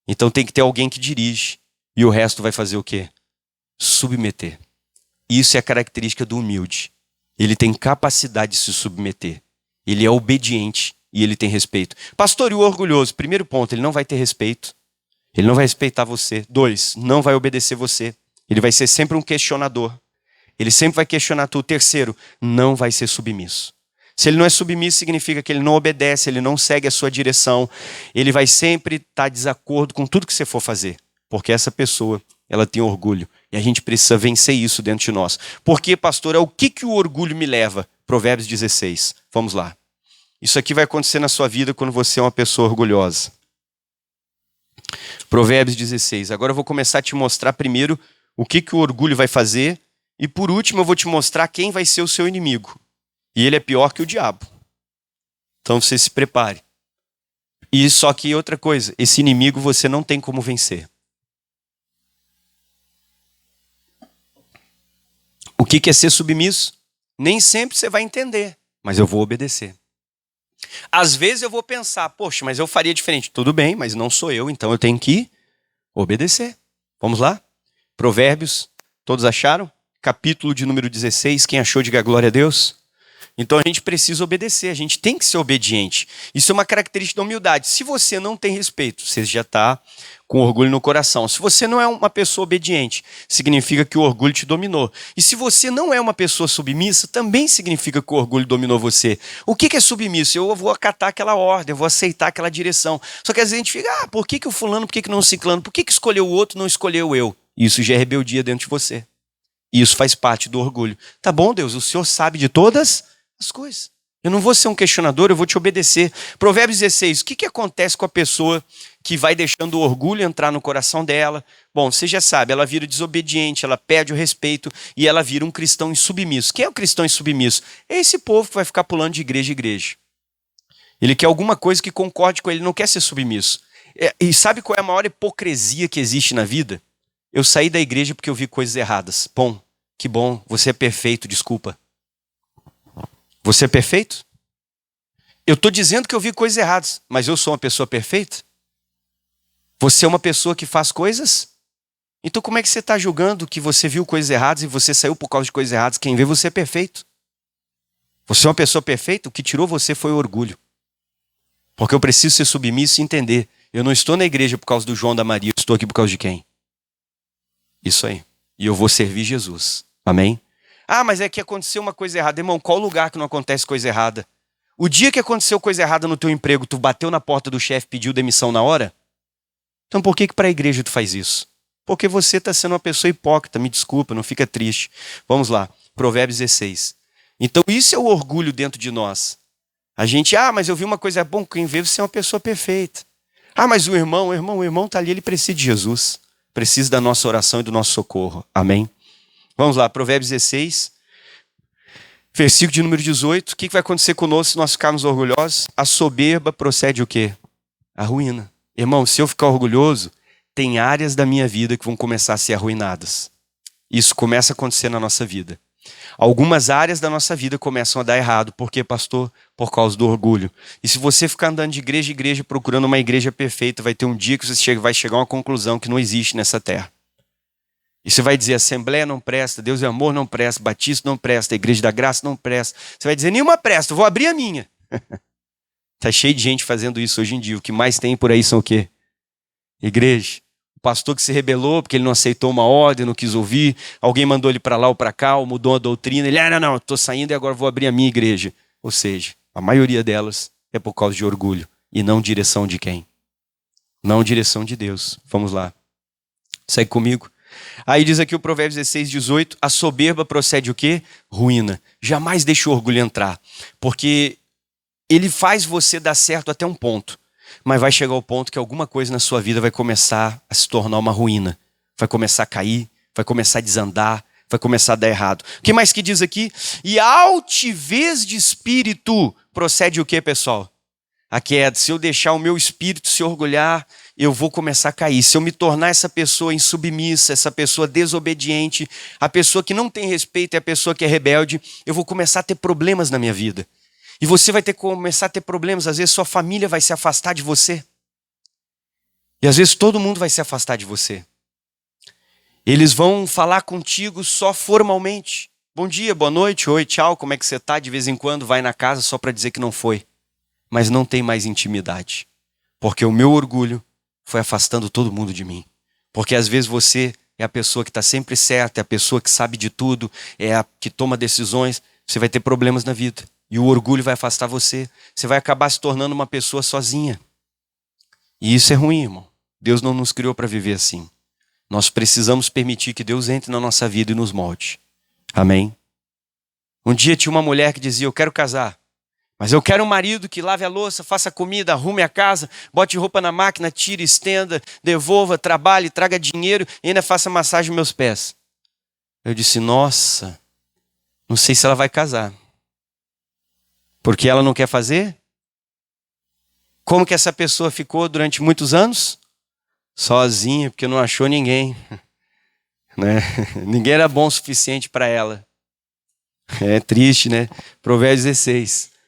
Então tem que ter alguém que dirige. E o resto vai fazer o quê? Submeter. Isso é a característica do humilde. Ele tem capacidade de se submeter. Ele é obediente e ele tem respeito. Pastor, e o orgulhoso? Primeiro ponto, ele não vai ter respeito. Ele não vai respeitar você. 2, não vai obedecer você. Ele vai ser sempre um questionador. Ele sempre vai questionar tu. 3, não vai ser submisso. Se ele não é submisso, significa que ele não obedece, ele não segue a sua direção. Ele vai sempre estar em desacordo com tudo que você for fazer. Porque essa pessoa, ela tem orgulho. E a gente precisa vencer isso dentro de nós. Porque, pastor, o que o orgulho me leva? Provérbios 16. Vamos lá. Isso aqui vai acontecer na sua vida quando você é uma pessoa orgulhosa. Provérbios 16. Agora eu vou começar a te mostrar primeiro o que o orgulho vai fazer. E por último eu vou te mostrar quem vai ser o seu inimigo. E ele é pior que o diabo. Então você se prepare. E só que outra coisa, esse inimigo você não tem como vencer. O que é ser submisso? Nem sempre você vai entender, mas eu vou obedecer. Às vezes eu vou pensar, poxa, mas eu faria diferente. Tudo bem, mas não sou eu, então eu tenho que obedecer. Vamos lá? Provérbios, todos acharam? Capítulo de número 16, quem achou, diga glória a Deus. Então a gente precisa obedecer, a gente tem que ser obediente. Isso é uma característica da humildade. Se você não tem respeito, você já está com orgulho no coração. Se você não é uma pessoa obediente, significa que o orgulho te dominou. E se você não é uma pessoa submissa, também significa que o orgulho dominou você. O que é submisso? Eu vou acatar aquela ordem, eu vou aceitar aquela direção. Só que às vezes a gente fica, por que o fulano, por que não o ciclano? Por que escolheu o outro, não escolheu eu? Isso já é rebeldia dentro de você. E isso faz parte do orgulho. Tá bom, Deus, o Senhor sabe de todas as coisas. Eu não vou ser um questionador, eu vou te obedecer. Provérbios 16, o que acontece com a pessoa que vai deixando o orgulho entrar no coração dela? Bom, você já sabe, ela vira desobediente, ela perde o respeito e ela vira um cristão insubmisso. Quem é o cristão insubmisso? É esse povo que vai ficar pulando de igreja em igreja. Ele quer alguma coisa que concorde com ele, não quer ser submisso. E sabe qual é a maior hipocrisia que existe na vida? Eu saí da igreja porque eu vi coisas erradas. Bom, que bom, você é perfeito, desculpa. Você é perfeito? Eu estou dizendo que eu vi coisas erradas, mas eu sou uma pessoa perfeita? Você é uma pessoa que faz coisas? Então como é que você está julgando que você viu coisas erradas e você saiu por causa de coisas erradas? Quem vê você é perfeito. Você é uma pessoa perfeita? O que tirou você foi o orgulho. Porque eu preciso ser submisso e entender. Eu não estou na igreja por causa do João da Maria, eu estou aqui por causa de quem? Isso aí. E eu vou servir Jesus. Amém? Ah, mas é que aconteceu uma coisa errada. Irmão, qual lugar que não acontece coisa errada? O dia que aconteceu coisa errada no teu emprego, tu bateu na porta do chefe e pediu demissão na hora? Então por que para a igreja tu faz isso? Porque você está sendo uma pessoa hipócrita, me desculpa, não fica triste. Vamos lá, Provérbios 16. Então isso é o orgulho dentro de nós. A gente, mas eu vi uma coisa, bom, quem vê você é uma pessoa perfeita. Mas o irmão está ali, ele precisa de Jesus. Precisa da nossa oração e do nosso socorro. Amém? Vamos lá, Provérbios 16, versículo de número 18. O que vai acontecer conosco se nós ficarmos orgulhosos? A soberba procede o quê? A ruína. Irmão, se eu ficar orgulhoso, tem áreas da minha vida que vão começar a ser arruinadas. Isso começa a acontecer na nossa vida. Algumas áreas da nossa vida começam a dar errado. Por quê, pastor? Por causa do orgulho. E se você ficar andando de igreja em igreja procurando uma igreja perfeita, vai ter um dia que você vai chegar a uma conclusão que não existe nessa terra. E você vai dizer, Assembleia não presta, Deus é amor não presta, Batista não presta, a Igreja da Graça não presta. Você vai dizer, nenhuma presta, eu vou abrir a minha. Está cheio de gente fazendo isso hoje em dia. O que mais tem por aí são o quê? Igreja. O pastor que se rebelou porque ele não aceitou uma ordem, não quis ouvir. Alguém mandou ele para lá ou para cá, ou mudou a doutrina. Ele, não, estou saindo e agora vou abrir a minha igreja. Ou seja, a maioria delas é por causa de orgulho. E não direção de quem? Não direção de Deus. Vamos lá. Segue comigo. Aí diz aqui o Provérbios 16, 18, a soberba procede o quê? Ruína. Jamais deixe o orgulho entrar, porque ele faz você dar certo até um ponto, mas vai chegar ao ponto que alguma coisa na sua vida vai começar a se tornar uma ruína, vai começar a cair, vai começar a desandar, vai começar a dar errado. O que mais que diz aqui? E a altivez de espírito procede o quê, pessoal? A queda. Se eu deixar o meu espírito se orgulhar, eu vou começar a cair. Se eu me tornar essa pessoa insubmissa, essa pessoa desobediente, a pessoa que não tem respeito e a pessoa que é rebelde, eu vou começar a ter problemas na minha vida. E você vai começar a ter problemas. Às vezes sua família vai se afastar de você. E às vezes todo mundo vai se afastar de você. Eles vão falar contigo só formalmente. Bom dia, boa noite, oi, tchau, como é que você está? De vez em quando vai na casa só para dizer que não foi. Mas não tem mais intimidade. Porque o meu orgulho foi afastando todo mundo de mim. Porque às vezes você é a pessoa que está sempre certa, é a pessoa que sabe de tudo, é a que toma decisões, você vai ter problemas na vida. E o orgulho vai afastar você. Você vai acabar se tornando uma pessoa sozinha. E isso é ruim, irmão. Deus não nos criou para viver assim. Nós precisamos permitir que Deus entre na nossa vida e nos molde. Amém? Um dia tinha uma mulher que dizia, eu quero casar. Mas eu quero um marido que lave a louça, faça comida, arrume a casa, bote roupa na máquina, tire, estenda, devolva, trabalhe, traga dinheiro e ainda faça massagem nos meus pés. Eu disse, nossa, não sei se ela vai casar. Porque ela não quer fazer? Como que essa pessoa ficou durante muitos anos? Sozinha, porque não achou ninguém. Né? Ninguém era bom o suficiente para ela. É triste, né? Provérbios 16.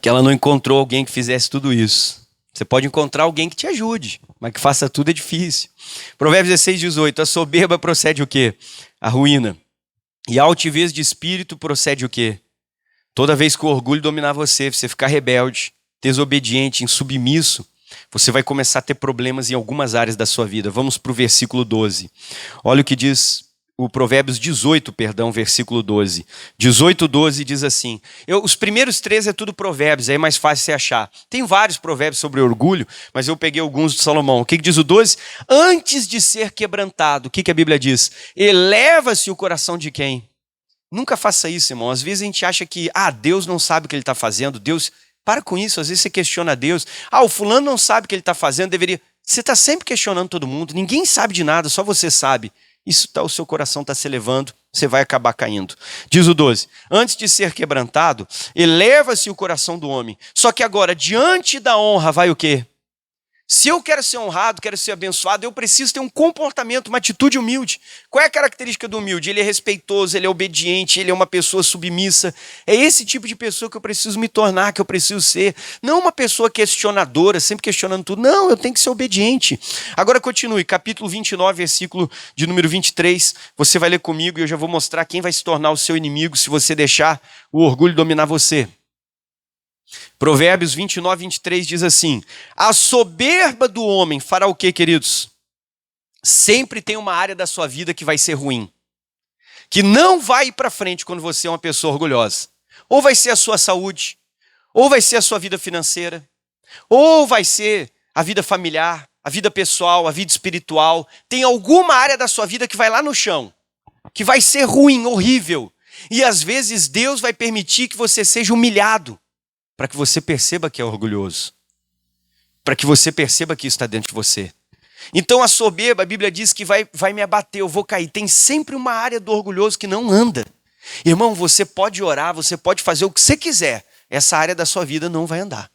Que ela não encontrou alguém que fizesse tudo isso. Você pode encontrar alguém que te ajude. mas que faça tudo é difícil. Provérbios 16, 18. A soberba procede o quê? A ruína. E a altivez de espírito procede o quê? Toda vez que o orgulho dominar você ficar rebelde, desobediente, insubmisso, você vai começar a ter problemas em algumas áreas da sua vida. Vamos para o versículo 12. Olha o que diz o Provérbios 18, versículo 12. 18, 12 diz assim. Os primeiros 3 é tudo provérbios, aí é mais fácil você achar. Tem vários provérbios sobre orgulho, mas eu peguei alguns de Salomão. O que diz o 12? Antes de ser quebrantado, o que a Bíblia diz? Eleva-se o coração de quem? Nunca faça isso, irmão. Às vezes a gente acha que, Deus não sabe o que ele está fazendo, Deus... Para com isso, às vezes você questiona Deus. O fulano não sabe o que ele está fazendo, deveria... Você está sempre questionando todo mundo, ninguém sabe de nada, só você sabe. Isso o seu coração está se elevando, você vai acabar caindo. Diz o 12, antes de ser quebrantado, eleva-se o coração do homem. Só que agora, diante da honra, vai o quê? Se eu quero ser honrado, quero ser abençoado, eu preciso ter um comportamento, uma atitude humilde. Qual é a característica do humilde? Ele é respeitoso, ele é obediente, ele é uma pessoa submissa. É esse tipo de pessoa que eu preciso me tornar, que eu preciso ser. Não uma pessoa questionadora, sempre questionando tudo. Não, eu tenho que ser obediente. Agora continue, capítulo 29, versículo de número 23. Você vai ler comigo e eu já vou mostrar quem vai se tornar o seu inimigo se você deixar o orgulho dominar você. Provérbios 29, 23 diz assim: a soberba do homem fará o quê, queridos? Sempre tem uma área da sua vida que vai ser ruim, que não vai ir para frente quando você é uma pessoa orgulhosa. Ou vai ser a sua saúde, ou vai ser a sua vida financeira, ou vai ser a vida familiar, a vida pessoal, a vida espiritual. Tem alguma área da sua vida que vai lá no chão, que vai ser ruim, horrível. E às vezes Deus vai permitir que você seja humilhado, para que você perceba que é orgulhoso, para que você perceba que isso está dentro de você. Então a soberba, a Bíblia diz que vai me abater, eu vou cair. Tem sempre uma área do orgulhoso que não anda. Irmão, você pode orar, você pode fazer o que você quiser, essa área da sua vida não vai andar.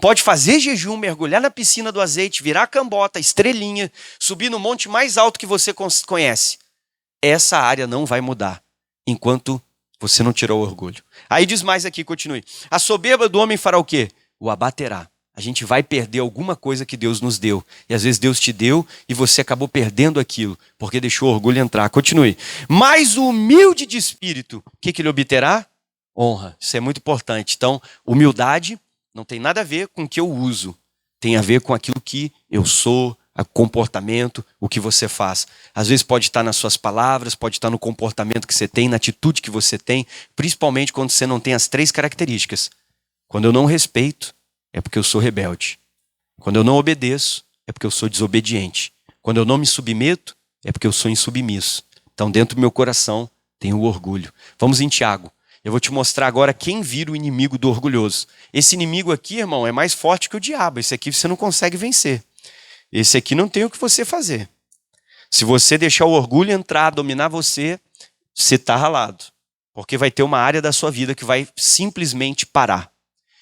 Pode fazer jejum, mergulhar na piscina do azeite, virar cambota, estrelinha, subir no monte mais alto que você conhece. Essa área não vai mudar, enquanto você não tirou o orgulho. Aí diz mais aqui, continue. A soberba do homem fará o quê? O abaterá. A gente vai perder alguma coisa que Deus nos deu. E às vezes Deus te deu e você acabou perdendo aquilo, porque deixou o orgulho entrar. Continue. Mas o humilde de espírito, o que ele obterá? Honra. Isso é muito importante. Então, humildade não tem nada a ver com o que eu uso. Tem a ver com aquilo que eu sou, o comportamento, o que você faz. Às vezes pode estar nas suas palavras, pode estar no comportamento que você tem, na atitude que você tem, principalmente quando você não tem as 3 características. Quando eu não respeito, é porque eu sou rebelde. Quando eu não obedeço, é porque eu sou desobediente. Quando eu não me submeto, é porque eu sou insubmisso. Então dentro do meu coração tem o orgulho. Vamos em Tiago. Eu vou te mostrar agora quem vira o inimigo do orgulhoso. Esse inimigo aqui, irmão, é mais forte que o diabo. Esse aqui você não consegue vencer. Esse aqui não tem o que você fazer. Se você deixar o orgulho entrar, dominar você está ralado. Porque vai ter uma área da sua vida que vai simplesmente parar.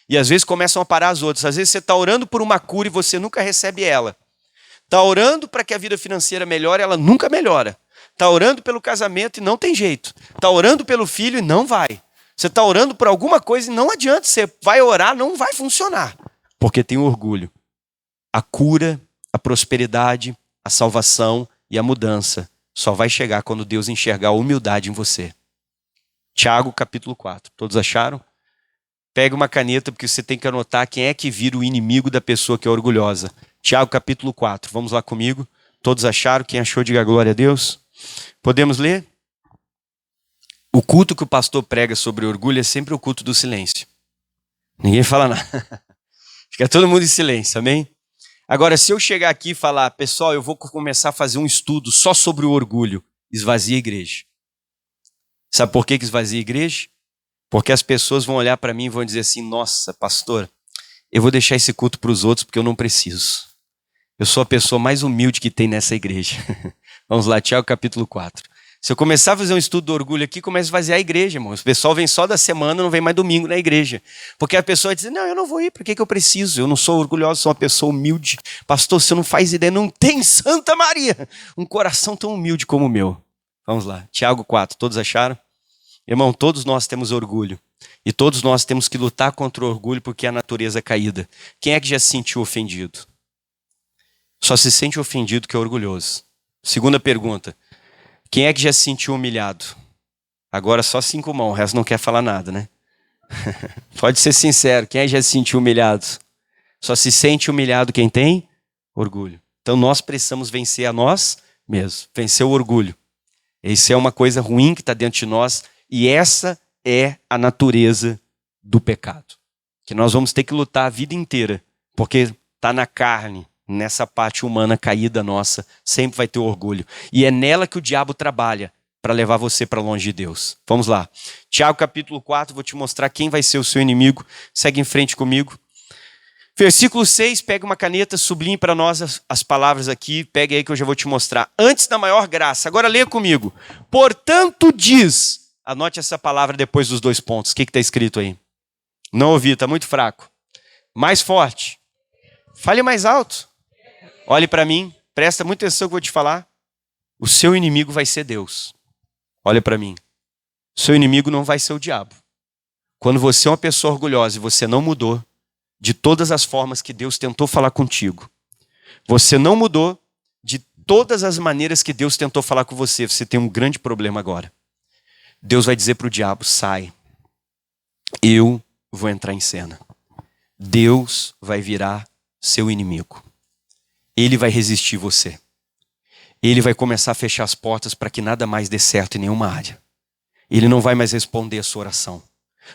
E às vezes começam a parar as outras. Às vezes você está orando por uma cura e você nunca recebe ela. Está orando para que a vida financeira melhore, ela nunca melhora. Está orando pelo casamento e não tem jeito. Está orando pelo filho e não vai. Você está orando por alguma coisa e não adianta. Você vai orar, não vai funcionar. Porque tem orgulho. A cura, a prosperidade, a salvação e a mudança só vai chegar quando Deus enxergar a humildade em você. Tiago, capítulo 4. Todos acharam? Pega uma caneta, porque você tem que anotar quem é que vira o inimigo da pessoa que é orgulhosa. Tiago, capítulo 4. Vamos lá comigo. Todos acharam? Quem achou, diga glória a Deus. Podemos ler? O culto que o pastor prega sobre orgulho é sempre o culto do silêncio. Ninguém fala nada. Fica todo mundo em silêncio, amém? Agora, se eu chegar aqui e falar, pessoal, eu vou começar a fazer um estudo só sobre o orgulho, esvazia a igreja. Sabe por que esvazia a igreja? Porque as pessoas vão olhar para mim e vão dizer assim, nossa, pastor, eu vou deixar esse culto para os outros porque eu não preciso. Eu sou a pessoa mais humilde que tem nessa igreja. Vamos lá, Tiago capítulo 4. Se eu começar a fazer um estudo do orgulho aqui, começa a esvaziar a igreja, irmão. O pessoal vem só da semana, não vem mais domingo na igreja. Porque a pessoa diz, não, eu não vou ir, por que eu preciso? Eu não sou orgulhoso, sou uma pessoa humilde. Pastor, você não faz ideia, não tem Santa Maria um coração tão humilde como o meu. Vamos lá, Tiago 4, todos acharam? Irmão, todos nós temos orgulho. E todos nós temos que lutar contra o orgulho porque é a natureza caída. Quem é que já se sentiu ofendido? Só se sente ofendido que é orgulhoso. Segunda pergunta. Quem é que já se sentiu humilhado? Agora só 5 mãos, o resto não quer falar nada, né? Pode ser sincero, quem é que já se sentiu humilhado? Só se sente humilhado quem tem orgulho. Então nós precisamos vencer a nós mesmos, vencer o orgulho. Isso é uma coisa ruim que está dentro de nós e essa é a natureza do pecado. Que nós vamos ter que lutar a vida inteira, porque está na carne, nessa parte humana caída nossa, sempre vai ter orgulho. E é nela que o diabo trabalha para levar você para longe de Deus. Vamos lá. Tiago capítulo 4, vou te mostrar quem vai ser o seu inimigo. Segue em frente comigo. Versículo 6, pega uma caneta, sublinhe para nós as palavras aqui, pega aí que eu já vou te mostrar. Antes da maior graça, agora leia comigo. Portanto diz, anote essa palavra depois dos 2 pontos, o que está escrito aí? Não ouvi, está muito fraco. Mais forte. Fale mais alto. Olhe para mim, presta muita atenção que eu vou te falar. O seu inimigo vai ser Deus. Olha para mim. O seu inimigo não vai ser o diabo. Quando você é uma pessoa orgulhosa e você não mudou, de todas as formas que Deus tentou falar contigo. Você não mudou de todas as maneiras que Deus tentou falar com você. Você tem um grande problema agora. Deus vai dizer para o diabo, sai. Eu vou entrar em cena. Deus vai virar seu inimigo. Ele vai resistir você. Ele vai começar a fechar as portas para que nada mais dê certo em nenhuma área. Ele não vai mais responder a sua oração.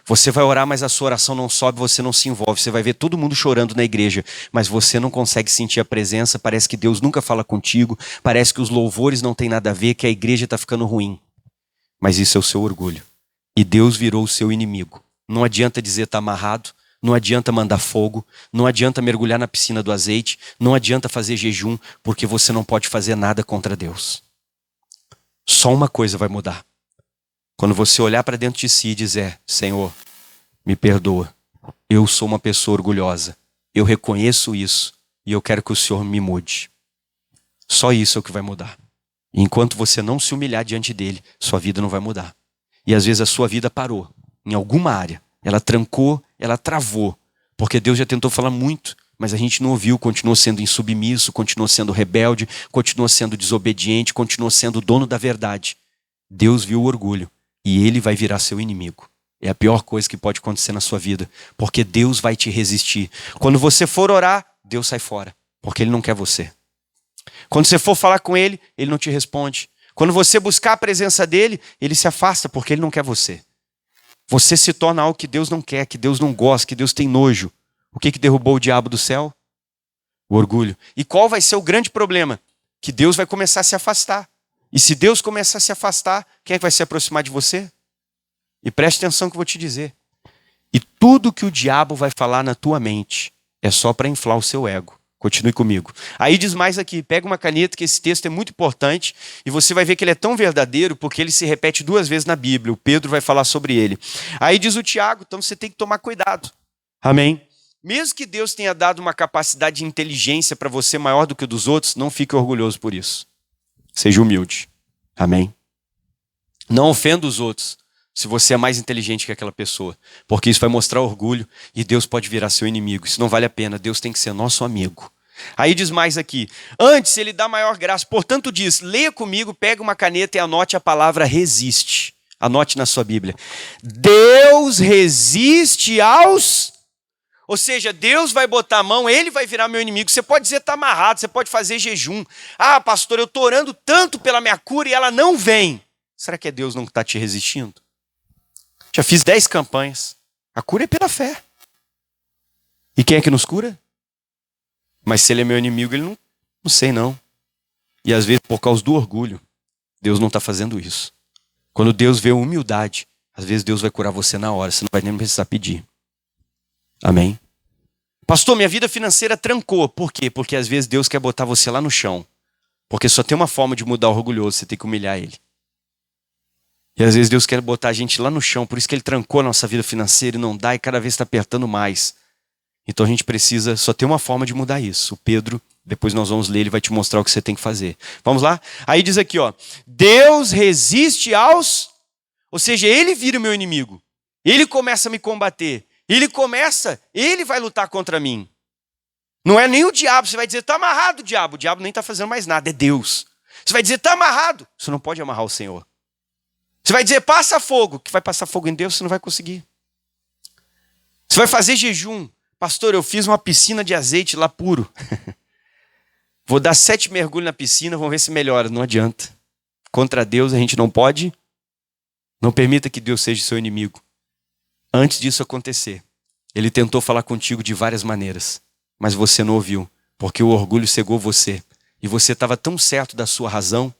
Você vai orar, mas a sua oração não sobe, você não se envolve. Você vai ver todo mundo chorando na igreja, mas você não consegue sentir a presença. Parece que Deus nunca fala contigo. Parece que os louvores não têm nada a ver, que a igreja está ficando ruim. Mas isso é o seu orgulho. E Deus virou o seu inimigo. Não adianta dizer está amarrado. Não adianta mandar fogo. Não adianta mergulhar na piscina do azeite. Não adianta fazer jejum, porque você não pode fazer nada contra Deus. Só uma coisa vai mudar. Quando você olhar para dentro de si e dizer, Senhor, me perdoa, eu sou uma pessoa orgulhosa, eu reconheço isso e eu quero que o Senhor me mude. Só isso é o que vai mudar. E enquanto você não se humilhar diante dele, sua vida não vai mudar. E às vezes a sua vida parou em alguma área, ela trancou, ela travou, porque Deus já tentou falar muito, mas a gente não ouviu, continuou sendo insubmisso, continuou sendo rebelde, continuou sendo desobediente, continuou sendo o dono da verdade. Deus viu o orgulho. E ele vai virar seu inimigo. É a pior coisa que pode acontecer na sua vida. Porque Deus vai te resistir. Quando você for orar, Deus sai fora. Porque ele não quer você. Quando você for falar com ele, ele não te responde. Quando você buscar a presença dele, ele se afasta porque ele não quer você. Você se torna algo que Deus não quer, que Deus não gosta, que Deus tem nojo. O que derrubou o diabo do céu? O orgulho. E qual vai ser o grande problema? Que Deus vai começar a se afastar. E se Deus começar a se afastar, quem é que vai se aproximar de você? E preste atenção no que eu vou te dizer. E tudo que o diabo vai falar na tua mente é só para inflar o seu ego. Continue comigo. Aí diz mais aqui, pega uma caneta que esse texto é muito importante e você vai ver que ele é tão verdadeiro porque ele se repete 2 vezes na Bíblia. O Pedro vai falar sobre ele. Aí diz o Tiago, então você tem que tomar cuidado. Amém? Mesmo que Deus tenha dado uma capacidade de inteligência para você maior do que o dos outros, não fique orgulhoso por isso. Seja humilde. Amém? Não ofenda os outros se você é mais inteligente que aquela pessoa. Porque isso vai mostrar orgulho e Deus pode virar seu inimigo. Isso não vale a pena. Deus tem que ser nosso amigo. Aí diz mais aqui. Antes ele dá maior graça. Portanto diz, leia comigo, pega uma caneta e anote a palavra resiste. Anote na sua Bíblia. Deus resiste aos... Ou seja, Deus vai botar a mão, ele vai virar meu inimigo. Você pode dizer que está amarrado, você pode fazer jejum. Ah, pastor, eu estou orando tanto pela minha cura e ela não vem. Será que é Deus não está te resistindo? Já fiz 10 campanhas. A cura é pela fé. E quem é que nos cura? Mas se ele é meu inimigo, ele não sei não. E às vezes por causa do orgulho, Deus não está fazendo isso. Quando Deus vê humildade, às vezes Deus vai curar você na hora, você não vai nem precisar pedir. Amém? Pastor, minha vida financeira trancou. Por quê? Porque às vezes Deus quer botar você lá no chão. Porque só tem uma forma de mudar o orgulhoso, você tem que humilhar ele. E às vezes Deus quer botar a gente lá no chão, por isso que ele trancou a nossa vida financeira e não dá, e cada vez está apertando mais. Então a gente precisa, só tem uma forma de mudar isso. O Pedro, depois nós vamos ler, ele vai te mostrar o que você tem que fazer. Vamos lá? Aí diz aqui, ó, Deus resiste aos... Ou seja, ele vira o meu inimigo. Ele começa a me combater. Ele vai lutar contra mim. Não é nem o diabo. Você vai dizer, está amarrado o diabo. O diabo nem está fazendo mais nada, é Deus. Você vai dizer, está amarrado. Você não pode amarrar o Senhor. Você vai dizer, passa fogo. Que vai passar fogo em Deus, você não vai conseguir. Você vai fazer jejum. Pastor, eu fiz uma piscina de azeite lá puro. Vou dar 7 mergulhos na piscina, vamos ver se melhora. Não adianta. Contra Deus a gente não pode. Não permita que Deus seja seu inimigo. Antes disso acontecer, Ele tentou falar contigo de várias maneiras. Mas você não ouviu, porque o orgulho cegou você. E você estava tão certo da sua razão,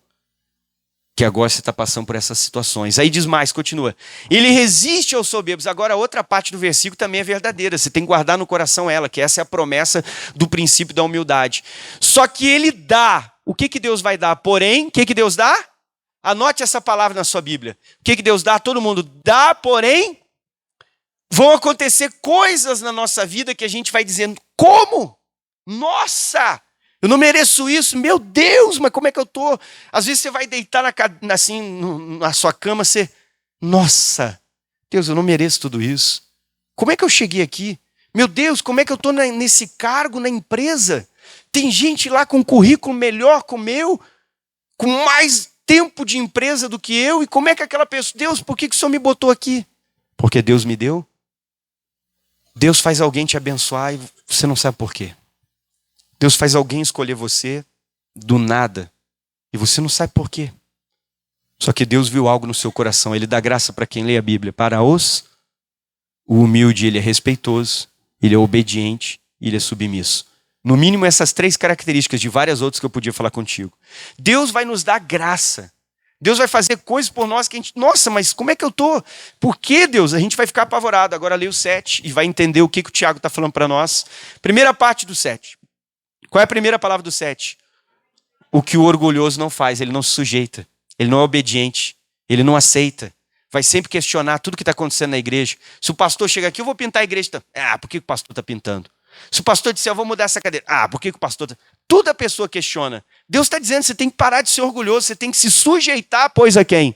que agora você está passando por essas situações. Aí diz mais, continua. Ele resiste aos soberbos. Agora a outra parte do versículo também é verdadeira. Você tem que guardar no coração ela, que essa é a promessa do princípio da humildade. Só que ele dá. O que Deus vai dar? Porém, o que Deus dá? Anote essa palavra na sua Bíblia. O que Deus dá? Todo mundo dá, porém, vão acontecer coisas na nossa vida que a gente vai dizendo, como? Nossa! Eu não mereço isso, meu Deus, mas como é que eu tô? Às vezes você vai deitar na sua cama, você, nossa, Deus, eu não mereço tudo isso. Como é que eu cheguei aqui? Meu Deus, como é que eu tô nesse cargo na empresa? Tem gente lá com um currículo melhor que o meu, com mais tempo de empresa do que eu, e como é que aquela pessoa, Deus, por que o Senhor me botou aqui? Porque Deus me deu. Deus faz alguém te abençoar e você não sabe por quê. Deus faz alguém escolher você do nada e você não sabe por quê. Só que Deus viu algo no seu coração. Ele dá graça para quem lê a Bíblia. Para o humilde, ele é respeitoso, ele é obediente, ele é submisso. No mínimo essas 3 características de várias outras que eu podia falar contigo. Deus vai nos dar graça. Deus vai fazer coisas por nós que a gente... Nossa, mas como é que eu tô? Por que, Deus? A gente vai ficar apavorado. Agora lê o 7 e vai entender o que o Tiago está falando para nós. Primeira parte do 7. Qual é a primeira palavra do 7? O que o orgulhoso não faz, ele não se sujeita, ele não é obediente, ele não aceita, vai sempre questionar tudo que está acontecendo na igreja. Se o pastor chega aqui, eu vou pintar a igreja. Por que o pastor está pintando? Se o pastor disser, eu vou mudar essa cadeira. Por que o pastor está... Toda pessoa questiona. Deus está dizendo, você tem que parar de ser orgulhoso, você tem que se sujeitar, pois a quem?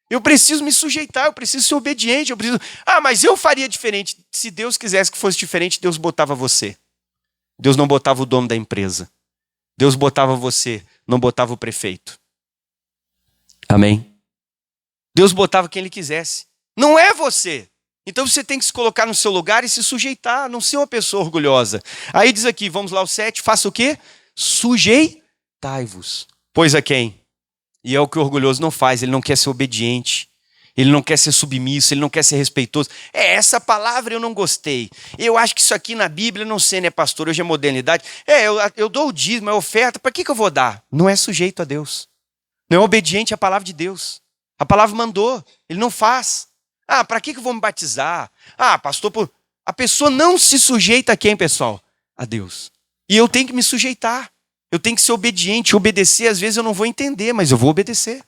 Eu preciso me sujeitar, eu preciso ser obediente, eu preciso... mas eu faria diferente. Se Deus quisesse que fosse diferente, Deus botava você. Deus não botava o dono da empresa. Deus botava você, não botava o prefeito. Amém? Deus botava quem ele quisesse. Não é você. Então você tem que se colocar no seu lugar e se sujeitar, não ser uma pessoa orgulhosa. Aí diz aqui, vamos lá o 7, faça o quê? Sujeitai-vos. Pois a quem? E é o que o orgulhoso não faz, ele não quer ser obediente. Ele não quer ser submisso, ele não quer ser respeitoso. Essa palavra eu não gostei. Eu acho que isso aqui na Bíblia, não sei, né, pastor? Hoje é modernidade. Eu dou o dízimo, é oferta, para que eu vou dar? Não é sujeito a Deus. Não é obediente à palavra de Deus. A palavra mandou, ele não faz. Para que eu vou me batizar? Pastor, a pessoa não se sujeita a quem, pessoal? A Deus. E eu tenho que me sujeitar. Eu tenho que ser obediente, obedecer. Às vezes eu não vou entender, mas eu vou obedecer.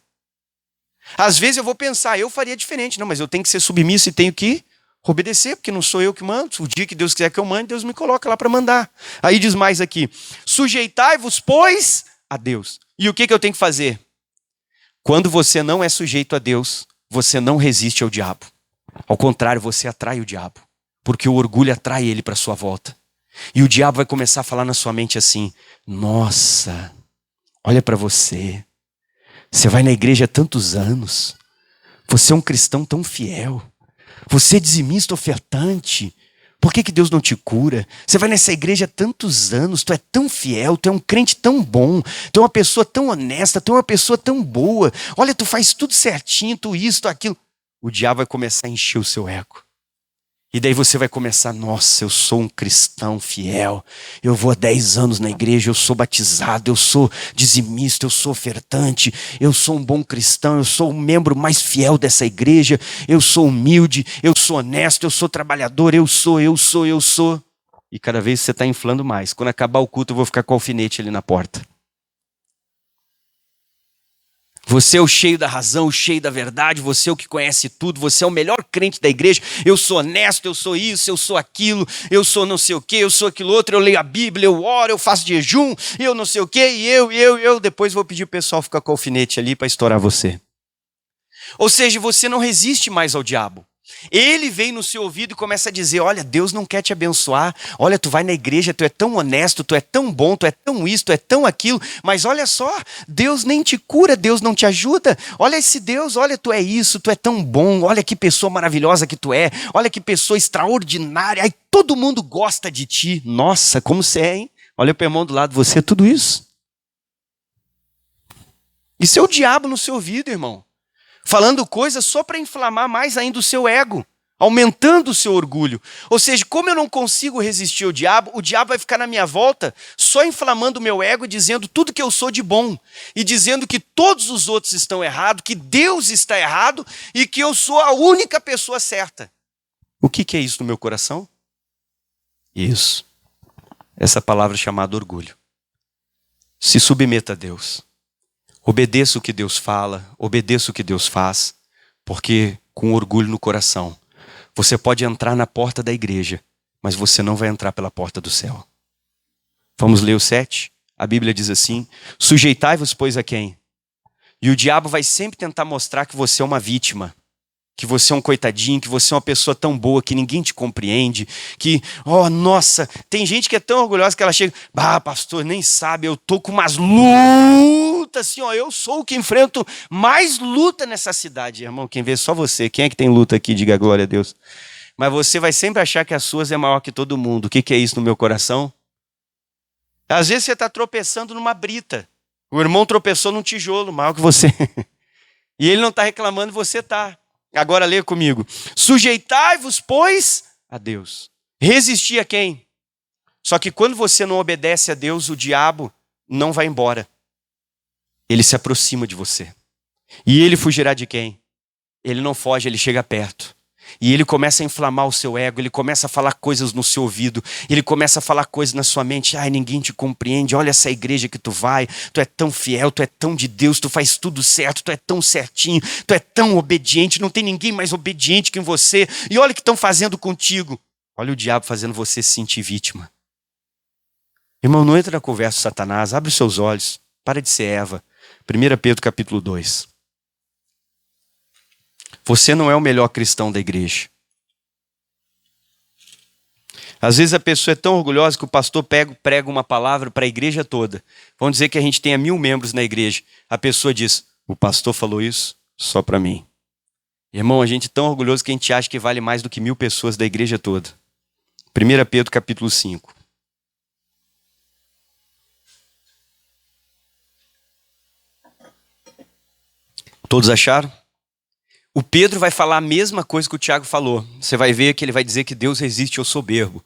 Às vezes eu vou pensar, eu faria diferente. Não, mas eu tenho que ser submisso e tenho que obedecer, porque não sou eu que mando. O dia que Deus quiser que eu mande, Deus me coloca lá para mandar. Aí diz mais aqui, sujeitai-vos, pois, a Deus. E o que eu tenho que fazer? Quando você não é sujeito a Deus, você não resiste ao diabo. Ao contrário, você atrai o diabo. Porque o orgulho atrai ele para sua volta. E o diabo vai começar a falar na sua mente assim, nossa, olha para você. Você vai na igreja há tantos anos. Você é um cristão tão fiel. Você é dizimista, ofertante. Por que Deus não te cura? Você vai nessa igreja há tantos anos. Tu é tão fiel. Tu é um crente tão bom. Tu é uma pessoa tão honesta. Tu é uma pessoa tão boa. Olha, tu faz tudo certinho. Tu isso, tu aquilo. O diabo vai começar a encher o seu ego. E daí você vai começar, nossa, eu sou um cristão fiel, eu vou há 10 anos na igreja, eu sou batizado, eu sou dizimista, eu sou ofertante, eu sou um bom cristão, eu sou o membro mais fiel dessa igreja, eu sou humilde, eu sou honesto, eu sou trabalhador, eu sou. E cada vez você está inflando mais. Quando acabar o culto eu vou ficar com o alfinete ali na porta. Você é o cheio da razão, o cheio da verdade, você é o que conhece tudo, você é o melhor crente da igreja, eu sou honesto, eu sou isso, eu sou aquilo, eu sou não sei o que, eu sou aquilo outro, eu leio a Bíblia, eu oro, eu faço jejum, eu não sei o que, e eu, depois vou pedir o pessoal ficar com o alfinete ali para estourar você. Ou seja, você não resiste mais ao diabo. Ele vem no seu ouvido e começa a dizer, olha, Deus não quer te abençoar, olha, tu vai na igreja, tu é tão honesto, tu é tão bom, tu é tão isso, tu é tão aquilo, mas olha só, Deus nem te cura, Deus não te ajuda, olha esse Deus, olha, tu é isso, tu é tão bom, olha que pessoa maravilhosa que tu é, olha que pessoa extraordinária, aí todo mundo gosta de ti, nossa, como você é, hein? Olha para o irmão do lado, você é tudo isso. Isso é o diabo no seu ouvido, irmão. Falando coisas só para inflamar mais ainda o seu ego, aumentando o seu orgulho. Ou seja, como eu não consigo resistir ao diabo, o diabo vai ficar na minha volta só inflamando o meu ego, dizendo tudo que eu sou de bom. E dizendo que todos os outros estão errados, que Deus está errado e que eu sou a única pessoa certa. O que é isso no meu coração? Isso. Essa palavra chamada orgulho. Se submeta a Deus. Obedeça o que Deus fala, obedeça o que Deus faz, porque com orgulho no coração, você pode entrar na porta da igreja, mas você não vai entrar pela porta do céu. Vamos ler o 7? A Bíblia diz assim, sujeitai-vos, pois, a quem? E o diabo vai sempre tentar mostrar que você é uma vítima, que você é um coitadinho, que você é uma pessoa tão boa que ninguém te compreende, que, oh, nossa, tem gente que é tão orgulhosa que ela chega, pastor, nem sabe, eu tô com umas lutas, assim, ó, eu sou o que enfrento mais luta nessa cidade, irmão, quem vê só você, quem é que tem luta aqui, diga glória a Deus, mas você vai sempre achar que as suas é maior que todo mundo, o que é isso no meu coração? Às vezes você está tropeçando numa brita, o irmão tropeçou num tijolo, maior que você, e ele não está reclamando, você está. Agora lê comigo. Sujeitai-vos, pois, a Deus. Resistir a quem? Só que quando você não obedece a Deus, o diabo não vai embora. Ele se aproxima de você. E ele fugirá de quem? Ele não foge, ele chega perto. E ele começa a inflamar o seu ego, ele começa a falar coisas no seu ouvido, ele começa a falar coisas na sua mente, ai, ninguém te compreende, olha essa igreja que tu vai, tu é tão fiel, tu é tão de Deus, tu faz tudo certo, tu é tão certinho, tu é tão obediente, não tem ninguém mais obediente que você, e olha o que estão fazendo contigo. Olha o diabo fazendo você se sentir vítima. Irmão, não entra na conversa com Satanás, abre os seus olhos, para de ser Eva. 1 Pedro capítulo 2. Você não é o melhor cristão da igreja. Às vezes a pessoa é tão orgulhosa que o pastor prega uma palavra para a igreja toda. Vamos dizer que a gente tenha 1000 membros na igreja. A pessoa diz, o pastor falou isso só para mim. Irmão, a gente é tão orgulhoso que a gente acha que vale mais do que 1000 pessoas da igreja toda. 1 Pedro capítulo 5. Todos acharam? O Pedro vai falar a mesma coisa que o Tiago falou. Você vai ver que ele vai dizer que Deus resiste ao soberbo.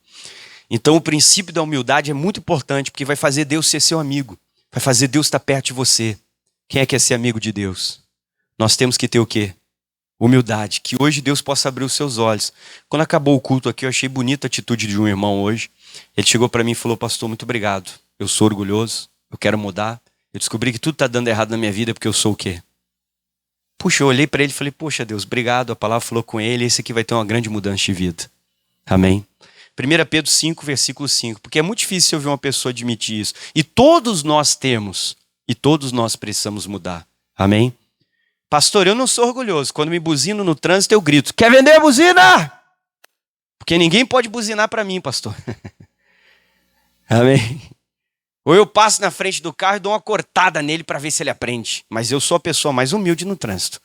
Então o princípio da humildade é muito importante, porque vai fazer Deus ser seu amigo. Vai fazer Deus estar perto de você. Quem é que quer ser amigo de Deus? Nós temos que ter o quê? Humildade. Que hoje Deus possa abrir os seus olhos. Quando acabou o culto aqui, eu achei bonita a atitude de um irmão hoje. Ele chegou para mim e falou, pastor, muito obrigado. Eu sou orgulhoso, eu quero mudar. Eu descobri que tudo está dando errado na minha vida porque eu sou o quê? Puxa, eu olhei para ele e falei, poxa Deus, obrigado, a palavra falou com ele, esse aqui vai ter uma grande mudança de vida. Amém? 1 Pedro 5, versículo 5, porque é muito difícil ouvir uma pessoa admitir isso. E todos nós temos, e todos nós precisamos mudar. Amém? Pastor, eu não sou orgulhoso, quando me buzino no trânsito eu grito, quer vender a buzina? Porque ninguém pode buzinar para mim, pastor. Amém? Ou eu passo na frente do carro e dou uma cortada nele para ver se ele aprende. Mas eu sou a pessoa mais humilde no trânsito.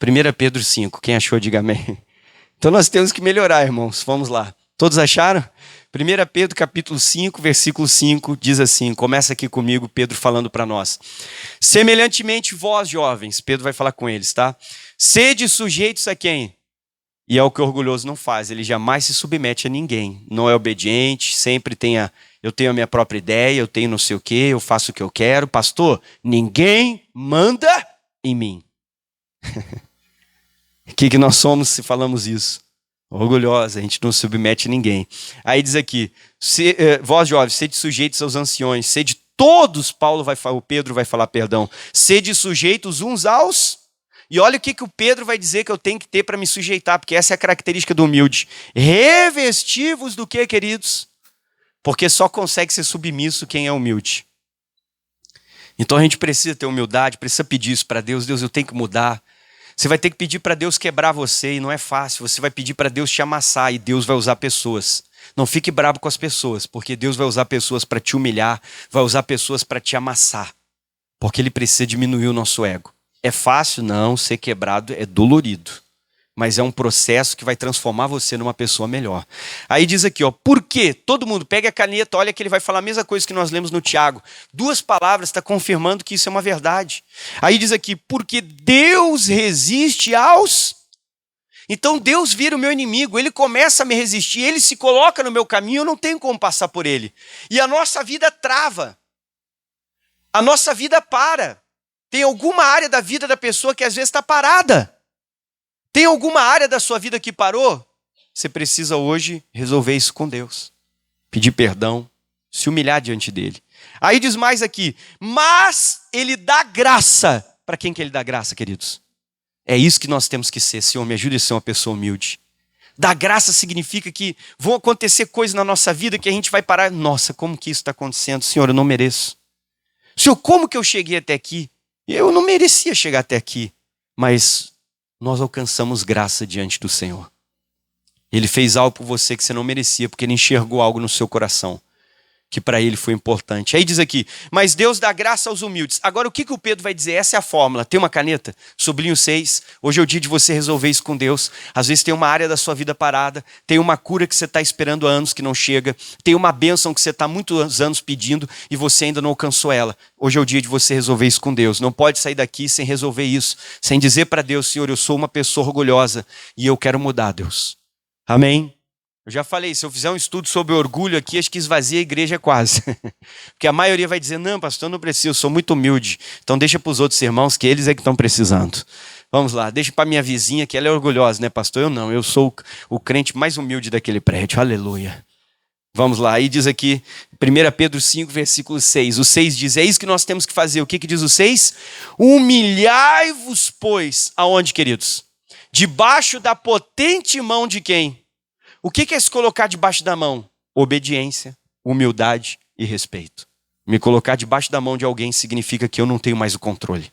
1 Pedro 5, quem achou, diga amém. Então nós temos que melhorar, irmãos. Vamos lá. Todos acharam? 1 Pedro capítulo 5, versículo 5, diz assim, começa aqui comigo, Pedro falando para nós. Semelhantemente vós, jovens, Pedro vai falar com eles, tá? Sede sujeitos a quem? E é o que o orgulhoso não faz, ele jamais se submete a ninguém. Não é obediente, sempre eu tenho a minha própria ideia, eu tenho não sei o quê, eu faço o que eu quero. Pastor, ninguém manda em mim. O que nós somos se falamos isso? Orgulhosa, a gente não submete a ninguém. Aí diz aqui, vós jovens, sede sujeitos aos anciões, sede todos, o Pedro vai falar, sede sujeitos uns aos... E olha o que o Pedro vai dizer que eu tenho que ter para me sujeitar, porque essa é a característica do humilde. Revestivos do que, queridos? Porque só consegue ser submisso quem é humilde. Então a gente precisa ter humildade, precisa pedir isso para Deus. Deus, eu tenho que mudar. Você vai ter que pedir para Deus quebrar você e não é fácil. Você vai pedir para Deus te amassar e Deus vai usar pessoas. Não fique bravo com as pessoas, porque Deus vai usar pessoas para te humilhar, vai usar pessoas para te amassar, porque Ele precisa diminuir o nosso ego. É fácil? Não, ser quebrado é dolorido, mas é um processo que vai transformar você numa pessoa melhor. Aí diz aqui, ó, por quê? Todo mundo pega a caneta, olha que ele vai falar a mesma coisa que nós lemos no Tiago. 2 palavras, está confirmando que isso é uma verdade. Aí diz aqui, porque Deus resiste aos... Então Deus vira o meu inimigo, Ele começa a me resistir, Ele se coloca no meu caminho, eu não tenho como passar por Ele. E a nossa vida trava. A nossa vida para. Tem alguma área da vida da pessoa que às vezes está parada. Tem alguma área da sua vida que parou? Você precisa hoje resolver isso com Deus. Pedir perdão, se humilhar diante dEle. Aí diz mais aqui, mas Ele dá graça. Para quem que Ele dá graça, queridos? É isso que nós temos que ser. Senhor, me ajude a ser uma pessoa humilde. Dar graça significa que vão acontecer coisas na nossa vida que a gente vai parar. Nossa, como que isso está acontecendo? Senhor, eu não mereço. Senhor, como que eu cheguei até aqui? Eu não merecia chegar até aqui. Mas nós alcançamos graça diante do Senhor. Ele fez algo por você que você não merecia, porque Ele enxergou algo no seu coração que para Ele foi importante. Aí diz aqui, mas Deus dá graça aos humildes. Agora o que o Pedro vai dizer? Essa é a fórmula. Tem uma caneta? Sublinho 6. Hoje é o dia de você resolver isso com Deus. Às vezes tem uma área da sua vida parada, tem uma cura que você está esperando há anos que não chega, tem uma bênção que você está há muitos anos pedindo e você ainda não alcançou ela. Hoje é o dia de você resolver isso com Deus. Não pode sair daqui sem resolver isso, sem dizer para Deus, Senhor, eu sou uma pessoa orgulhosa e eu quero mudar, Deus. Amém? Eu já falei, se eu fizer um estudo sobre orgulho aqui, acho que esvazia a igreja quase. Porque a maioria vai dizer, não, pastor, eu não preciso, eu sou muito humilde. Então deixa para os outros irmãos que eles é que estão precisando. Vamos lá, deixa para minha vizinha que ela é orgulhosa, né, pastor? Eu não, eu sou o crente mais humilde daquele prédio, aleluia. Vamos lá, aí diz aqui, 1 Pedro 5, versículo 6. O 6 diz, é isso que nós temos que fazer. O que diz o 6? Humilhai-vos, pois, aonde, queridos? Debaixo da potente mão de quem? O que é se colocar debaixo da mão? Obediência, humildade e respeito. Me colocar debaixo da mão de alguém significa que eu não tenho mais o controle.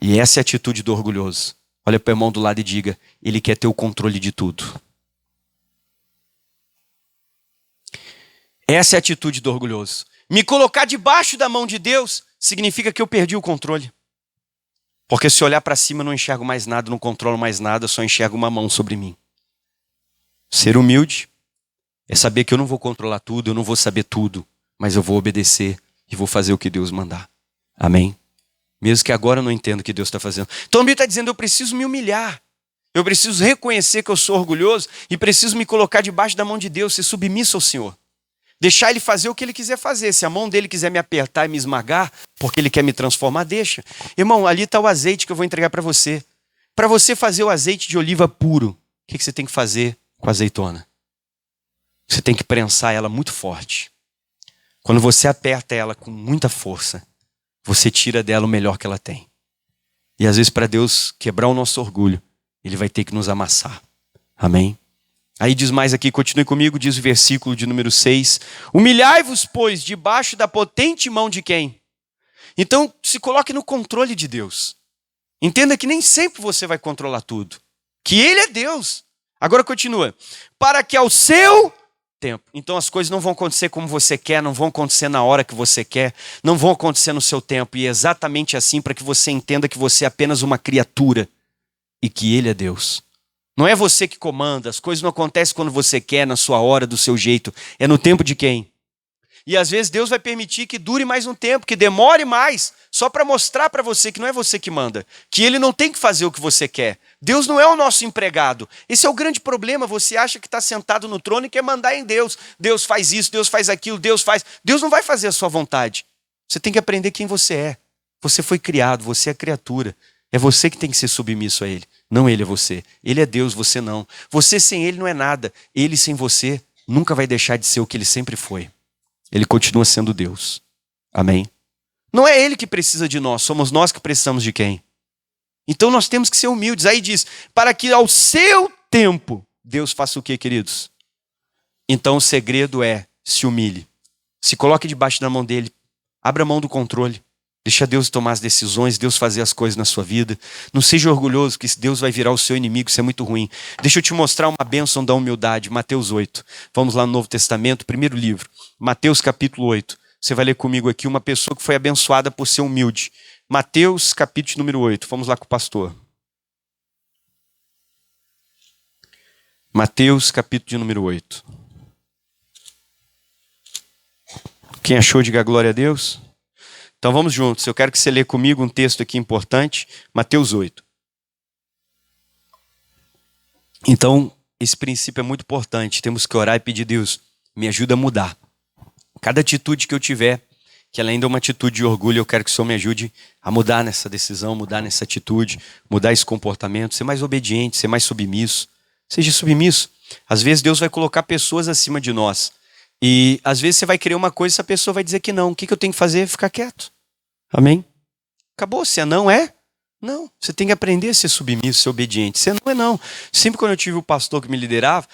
E essa é a atitude do orgulhoso. Olha para o irmão do lado e diga, ele quer ter o controle de tudo. Essa é a atitude do orgulhoso. Me colocar debaixo da mão de Deus significa que eu perdi o controle. Porque se olhar para cima eu não enxergo mais nada, não controlo mais nada, só enxergo uma mão sobre mim. Ser humilde é saber que eu não vou controlar tudo, eu não vou saber tudo, mas eu vou obedecer e vou fazer o que Deus mandar. Amém? Mesmo que agora eu não entenda o que Deus está fazendo. Então a Bíblia está dizendo, eu preciso me humilhar. Eu preciso reconhecer que eu sou orgulhoso e preciso me colocar debaixo da mão de Deus, ser submisso ao Senhor. Deixar Ele fazer o que Ele quiser fazer. Se a mão dEle quiser me apertar e me esmagar, porque Ele quer me transformar, deixa. Irmão, ali está o azeite que eu vou entregar para você. Para você fazer o azeite de oliva puro, o que você tem que fazer com a azeitona? Você tem que prensar ela muito forte. Quando você aperta ela com muita força, você tira dela o melhor que ela tem. E às vezes para Deus quebrar o nosso orgulho, Ele vai ter que nos amassar. Amém? Aí diz mais aqui, continue comigo, diz o versículo de número 6. Humilhai-vos, pois, debaixo da potente mão de quem? Então, se coloque no controle de Deus. Entenda que nem sempre você vai controlar tudo. Que Ele é Deus. Agora continua. Para que ao seu tempo. Então as coisas não vão acontecer como você quer, não vão acontecer na hora que você quer, não vão acontecer no seu tempo. E é exatamente assim para que você entenda que você é apenas uma criatura e que Ele é Deus. Não é você que comanda, as coisas não acontecem quando você quer, na sua hora, do seu jeito. É no tempo de quem? E às vezes Deus vai permitir que dure mais um tempo, que demore mais, só para mostrar para você que não é você que manda, que Ele não tem que fazer o que você quer. Deus não é o nosso empregado. Esse é o grande problema. Você acha que está sentado no trono e quer mandar em Deus. Deus faz isso, Deus faz aquilo, Deus faz... Deus não vai fazer a sua vontade. Você tem que aprender quem você é. Você foi criado, você é criatura. É você que tem que ser submisso a Ele. Não Ele é você. Ele é Deus, você não. Você sem Ele não é nada. Ele sem você nunca vai deixar de ser o que Ele sempre foi. Ele continua sendo Deus. Amém? Não é Ele que precisa de nós, somos nós que precisamos de quem? Então nós temos que ser humildes. Aí diz, para que ao seu tempo, Deus faça o quê, queridos? Então o segredo é, se humilhe. Se coloque debaixo da mão dEle. Abra mão do controle. Deixa Deus tomar as decisões, Deus fazer as coisas na sua vida. Não seja orgulhoso que Deus vai virar o seu inimigo, isso é muito ruim. Deixa eu te mostrar uma bênção da humildade, Mateus 8. Vamos lá no Novo Testamento, primeiro livro, Mateus capítulo 8. Você vai ler comigo aqui uma pessoa que foi abençoada por ser humilde. Mateus capítulo número 8. Vamos lá com o pastor. Mateus capítulo de número 8. Quem achou, diga glória a Deus. Então vamos juntos, eu quero que você lê comigo um texto aqui importante, Mateus 8. Então, esse princípio é muito importante, temos que orar e pedir a Deus, me ajuda a mudar. Cada atitude que eu tiver, que ela ainda é uma atitude de orgulho, eu quero que o Senhor me ajude a mudar nessa decisão, mudar nessa atitude, mudar esse comportamento, ser mais obediente, ser mais submisso. Seja submisso. Às vezes Deus vai colocar pessoas acima de nós. E às vezes você vai querer uma coisa e essa pessoa vai dizer que não. O que eu tenho que fazer? Ficar quieto. Amém? Acabou. Se é não, é? Não. Você tem que aprender a ser submisso, ser obediente. Se não é não. Sempre quando eu tive o pastor que me liderava,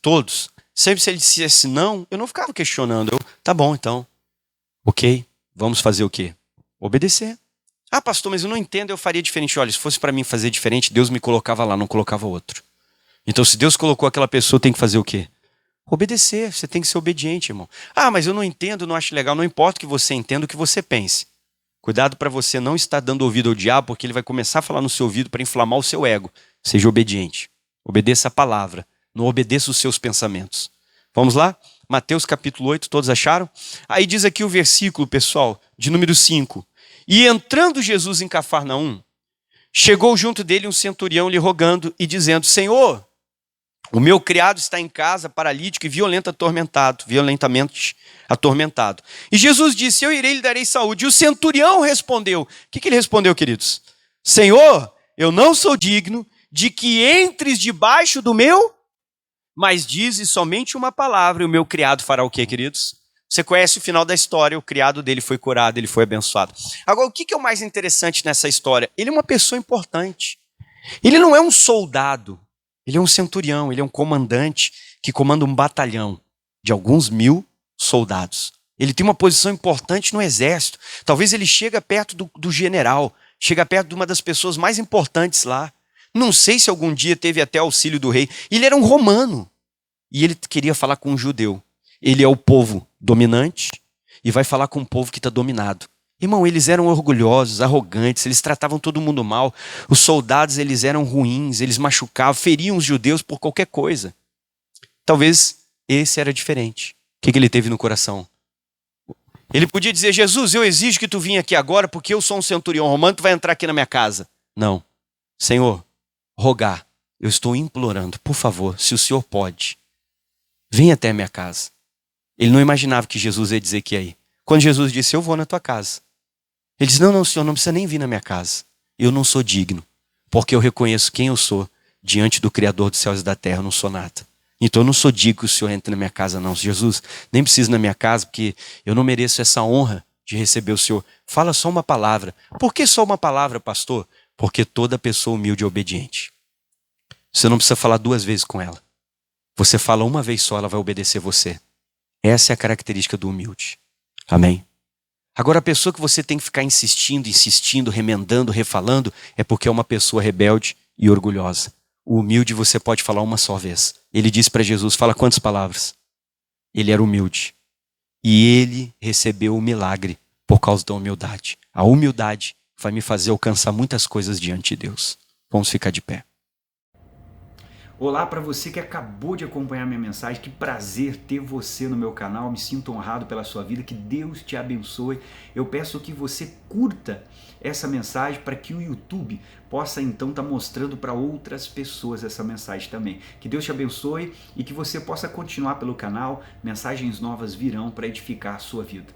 todos, sempre se ele dissesse não, eu não ficava questionando. Tá bom, então. Ok, vamos fazer o quê? Obedecer. Ah, pastor, mas eu não entendo, eu faria diferente. Olha, se fosse para mim fazer diferente, Deus me colocava lá, não colocava outro. Então, se Deus colocou aquela pessoa, tem que fazer o quê? Obedecer, você tem que ser obediente, irmão. Ah, mas eu não entendo, não acho legal. Não importa o que você entenda, o que você pense. Cuidado para você não estar dando ouvido ao diabo, porque ele vai começar a falar no seu ouvido para inflamar o seu ego. Seja obediente. Obedeça a palavra. Não obedeça os seus pensamentos. Vamos lá? Mateus capítulo 8, todos acharam? Aí diz aqui o versículo, pessoal, de número 5. E entrando Jesus em Cafarnaum, chegou junto dele um centurião lhe rogando e dizendo, Senhor, o meu criado está em casa, paralítico e violentamente atormentado. E Jesus disse, eu irei e lhe darei saúde. E o centurião respondeu, o que ele respondeu, queridos? Senhor, eu não sou digno de que entres debaixo do meu, mas dizes somente uma palavra e o meu criado fará o quê, queridos? Você conhece o final da história, o criado dele foi curado, ele foi abençoado. Agora, o que é o mais interessante nessa história? Ele é uma pessoa importante. Ele não é um soldado. Ele é um centurião, ele é um comandante que comanda um batalhão de alguns 1000 soldados. Ele tem uma posição importante no exército. Talvez ele chegue perto do general, chega perto de uma das pessoas mais importantes lá. Não sei se algum dia teve até auxílio do rei. Ele era um romano e ele queria falar com um judeu. Ele é o povo dominante e vai falar com um povo que está dominado. Irmão, eles eram orgulhosos, arrogantes, eles tratavam todo mundo mal. Os soldados, eles eram ruins, eles machucavam, feriam os judeus por qualquer coisa. Talvez esse era diferente. O que ele teve no coração? Ele podia dizer, Jesus, eu exijo que tu venha aqui agora porque eu sou um centurião romano, tu vai entrar aqui na minha casa. Não. Senhor, rogar, eu estou implorando, por favor, se o Senhor pode, venha até a minha casa. Ele não imaginava que Jesus ia dizer que ia ir. Quando Jesus disse, eu vou na tua casa. Ele disse, não, Senhor, não precisa nem vir na minha casa. Eu não sou digno, porque eu reconheço quem eu sou diante do Criador dos céus e da terra, eu não sou nada. Então eu não sou digno que o Senhor entre na minha casa, não. Jesus, nem precisa ir na minha casa, porque eu não mereço essa honra de receber o Senhor. Fala só uma palavra. Por que só uma palavra, pastor? Porque toda pessoa humilde é obediente. Você não precisa falar 2 vezes com ela. Você fala uma vez só, ela vai obedecer você. Essa é a característica do humilde. Amém? Agora, a pessoa que você tem que ficar insistindo, remendando, refalando, é porque é uma pessoa rebelde e orgulhosa. O humilde você pode falar uma só vez. Ele disse para Jesus, fala quantas palavras? Ele era humilde. E ele recebeu o milagre por causa da humildade. A humildade vai me fazer alcançar muitas coisas diante de Deus. Vamos ficar de pé. Olá para você que acabou de acompanhar minha mensagem, que prazer ter você no meu canal, me sinto honrado pela sua vida, que Deus te abençoe. Eu peço que você curta essa mensagem para que o YouTube possa então estar mostrando para outras pessoas essa mensagem também. Que Deus te abençoe e que você possa continuar pelo canal, mensagens novas virão para edificar a sua vida.